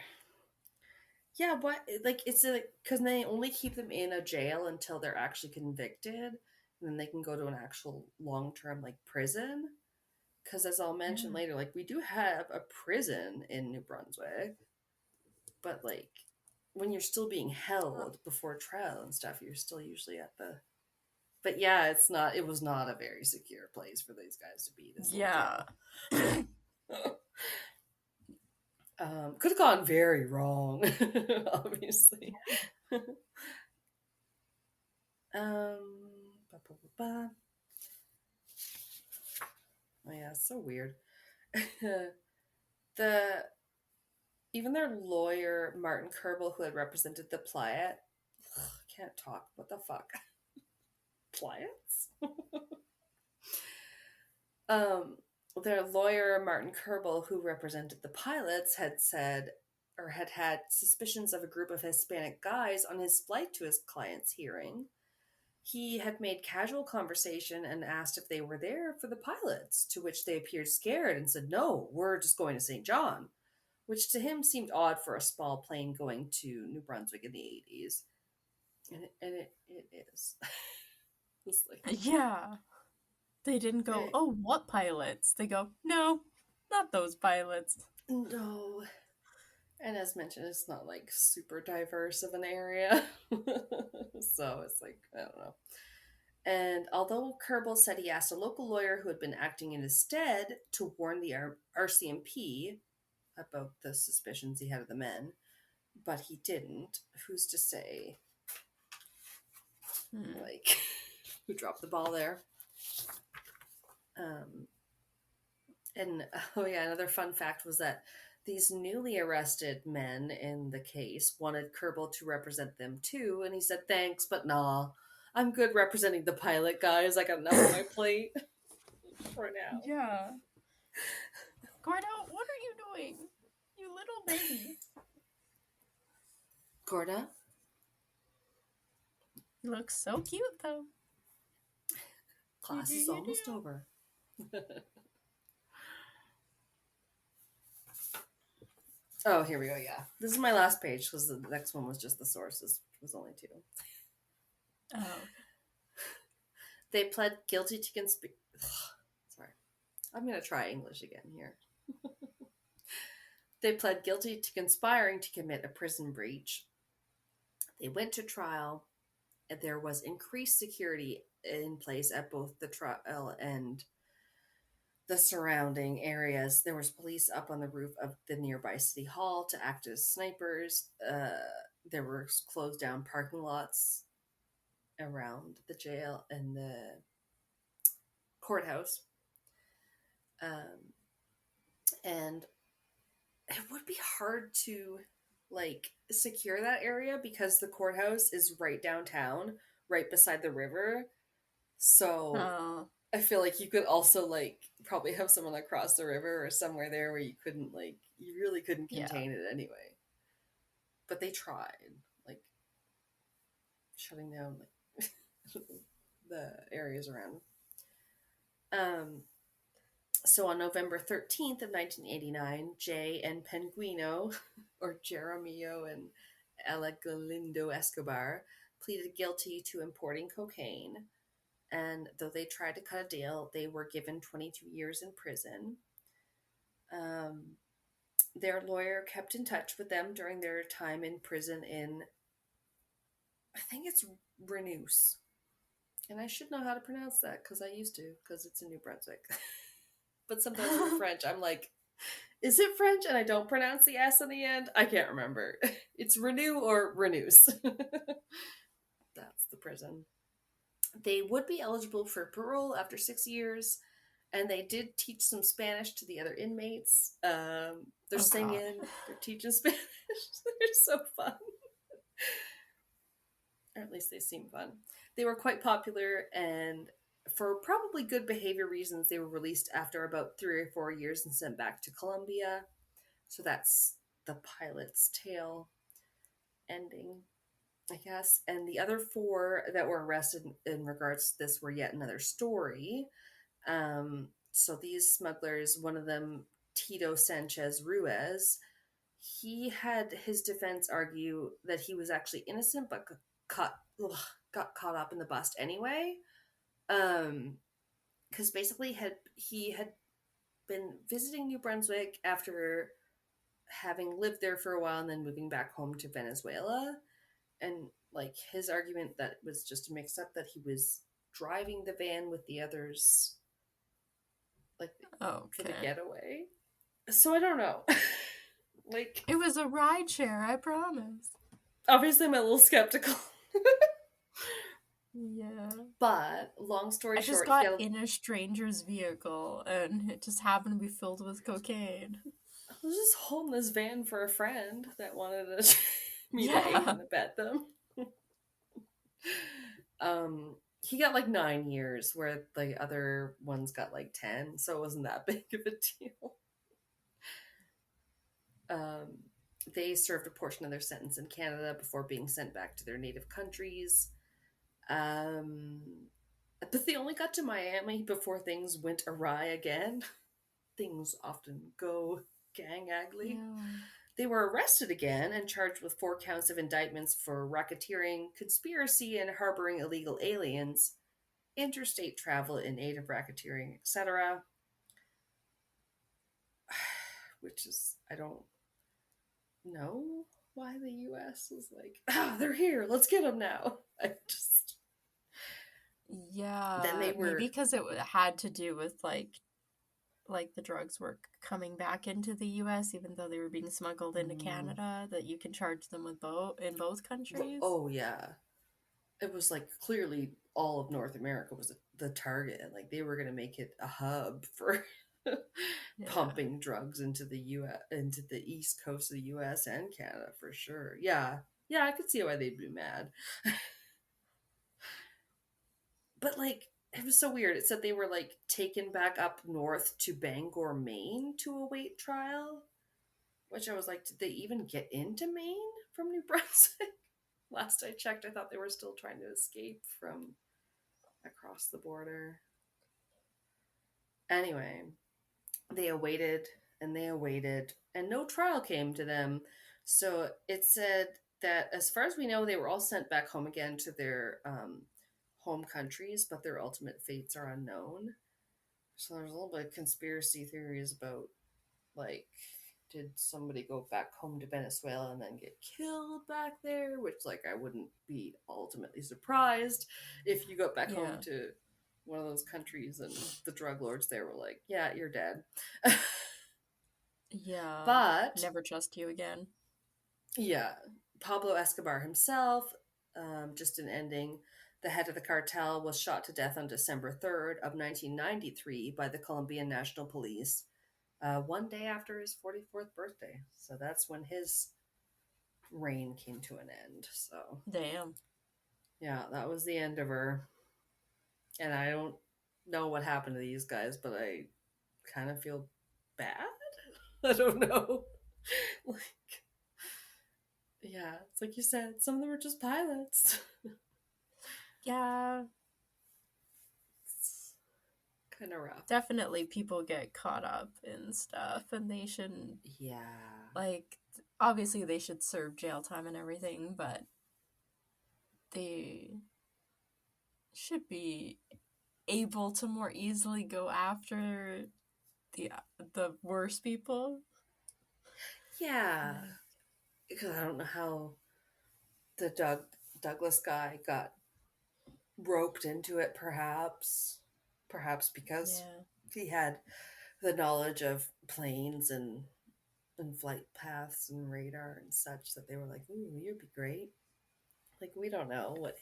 Yeah, what? Like, it's like, because they only keep them in a jail until they're actually convicted, and then they can go to an actual long-term, like, prison. Because as I'll mention later, like, we do have a prison in New Brunswick, but, like, when you're still being held before trial and stuff, you're still usually at the... But yeah, it was not a very secure place for these guys to be. Could have gone very wrong, obviously. Oh yeah, it's so weird. Even their lawyer, Martin Kerbel, who had represented the Pliat, can't talk. What the fuck? Pliats? Their lawyer, Martin Kerbel, who represented the pilots, had said, or had had suspicions of a group of Hispanic guys on his flight to his client's hearing. He had made casual conversation and asked if they were there for the pilots, to which they appeared scared and said, no, we're just going to St. John, which to him seemed odd for a small plane going to New Brunswick in the 80s. And it is. It's like, yeah. They didn't go, oh, what pilots? They go, no, not those pilots. No. And as mentioned, it's not like super diverse of an area. So it's like, I don't know. And although Kerbel said he asked a local lawyer who had been acting in his stead to warn the RCMP about the suspicions he had of the men, but he didn't. Who's to say? Like, who dropped the ball there? And oh yeah, another fun fact was that these newly arrested men in the case wanted Kerbel to represent them too, and he said, thanks, but nah, I'm good representing the pilot guys. I got enough on my plate for now. Yeah. Gordo, what are you doing? You little baby. Gorda? You look so cute, though. Class is almost over. Oh, here we go. Yeah, this is my last page because the next one was just the sources. It was only 2. Oh. They pled guilty to Sorry, I'm gonna try English again here. They pled guilty to conspiring to commit a prison breach. They went to trial, and there was increased security in place at both the trial and the surrounding areas. There was police up on the roof of the nearby city hall to act as snipers. There were closed down parking lots around the jail and the courthouse. And it would be hard to like secure that area because the courthouse is right downtown, right beside the river. So Oh. I feel like you could also like probably have someone across the river or somewhere there where you couldn't like you really couldn't contain it anyway. But they tried like shutting down like the areas around. So on November 13th of 1989, Jay and Penguino, or Jeremio and Alegalindo Escobar, pleaded guilty to importing cocaine. And though they tried to cut a deal, they were given 22 years in prison. Their lawyer kept in touch with them during their time in prison in, I think it's Renus. And I should know how to pronounce that because I used to, because it's in New Brunswick. But sometimes in French, I'm like, is it French? And I don't pronounce the S in the end. I can't remember. It's Renew or Renus. That's the prison. They would be eligible for parole after 6 years, and they did teach some Spanish to the other inmates. They're singing, they're teaching Spanish. They're so fun. Or at least they seem fun. They were quite popular, and for probably good behavior reasons, they were released after about 3 or 4 years and sent back to Colombia. So that's the pilot's tale ending, I guess. And the other 4 that were arrested in regards to this were yet another story. So these smugglers, one of them, Tito Sanchez Ruiz, he had his defense argue that he was actually innocent but got caught up in the bust anyway. Because basically he had been visiting New Brunswick after having lived there for a while and then moving back home to Venezuela. And like his argument that it was just a mix up, that he was driving the van with the others, like for the getaway. So I don't know. Like it was a ride share, I promise. Obviously I'm a little skeptical. Yeah. But long story short, I just got in a stranger's vehicle and it just happened to be filled with cocaine. I was just holding this van for a friend that wanted me to aid and abet them. He got like 9 years, where the other ones got like 10, so it wasn't that big of a deal. They served a portion of their sentence in Canada before being sent back to their native countries. But they only got to Miami before things went awry again. Things often go gang-agly. Yeah. They were arrested again and charged with 4 counts of indictments for racketeering, conspiracy and harboring illegal aliens, interstate travel in aid of racketeering, etc. Which is, I don't know why the U.S. was like, they're here, let's get them now. Yeah. Then they were... Maybe because it had to do with like the drugs were coming back into the U.S. even though they were being smuggled into Canada, that you can charge them with in both countries. Oh yeah, it was like clearly all of North America was the target. Like they were going to make it a hub for pumping drugs into the U.S., into the east coast of the U.S. and Canada for sure. Yeah, I could see why they'd be mad. But like, it was so weird. It said they were like taken back up north to Bangor, Maine to await trial, which I was like, did they even get into Maine from New Brunswick? Last I checked, I thought they were still trying to escape from across the border. Anyway, they awaited and they awaited, and no trial came to them. So it said that, as far as we know, they were all sent back home again to their home countries, but their ultimate fates are unknown. So there's a little bit of conspiracy theories about, like, did somebody go back home to Venezuela and then get killed back there? Which, like, I wouldn't be ultimately surprised if you got back home to one of those countries and the drug lords there were like, yeah, you're dead. Yeah. But never trust you again. yeah, Pablo Escobar himself, just an ending. The head of the cartel was shot to death on December 3rd of 1993 by the Colombian National Police, one day after his 44th birthday. So that's when his reign came to an end. So Damn. yeah, that was the end of her. And I don't know what happened to these guys, but I kind of feel bad. I don't know. Like, yeah, it's like you said, some of them are just pilots. Yeah. It's kind of rough. Definitely people get caught up in stuff, and they shouldn't, Yeah. like, obviously they should serve jail time and everything, but they should be able to more easily go after the worst people. Yeah. Because I don't know how the Douglas guy got roped into it, perhaps because he had the knowledge of planes and flight paths and radar and such, that they were like, ooh, you'd be great. Like, we don't know what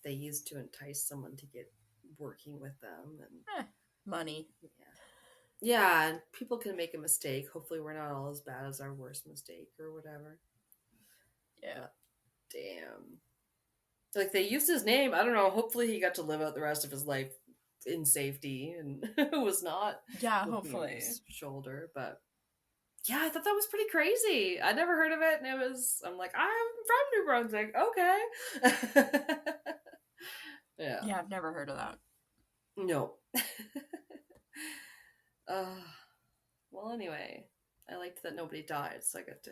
they used to entice someone to get working with them. And money. Yeah, and people can make a mistake. Hopefully we're not all as bad as our worst mistake or whatever. Yeah. But, damn. Like, they used his name. I don't know. Hopefully he got to live out the rest of his life in safety and was not looking over his shoulder. But yeah, I thought that was pretty crazy. I never heard of it, and I'm like, I'm from New Brunswick. Okay. Yeah, I've never heard of that. No. Well, anyway, I liked that nobody died, so I got to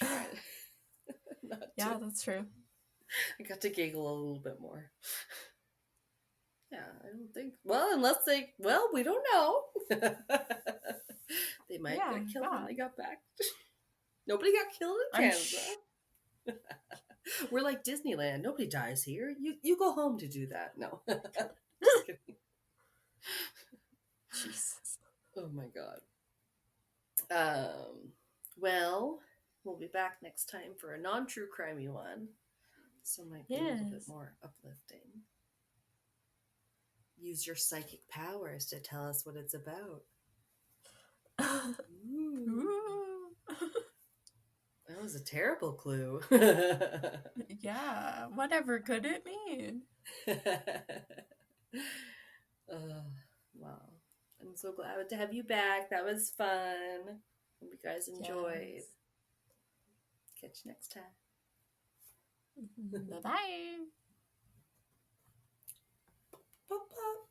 try it. Yeah, that's true. I got to giggle a little bit more. Yeah, I don't think. Well, unless we don't know. They might get killed when they got back. Nobody got killed in Canada. We're like Disneyland. Nobody dies here. You go home to do that. No. Just kidding. Jesus. Oh my god. Well, we'll be back next time for a non-true crimey one. So it might be a little bit more uplifting. Use your psychic powers to tell us what it's about. Ooh. That was a terrible clue. Yeah, whatever could it mean? Wow. I'm so glad to have you back. That was fun. Hope you guys enjoyed. Yes. Catch you next time. Bye-bye. Pop, pop.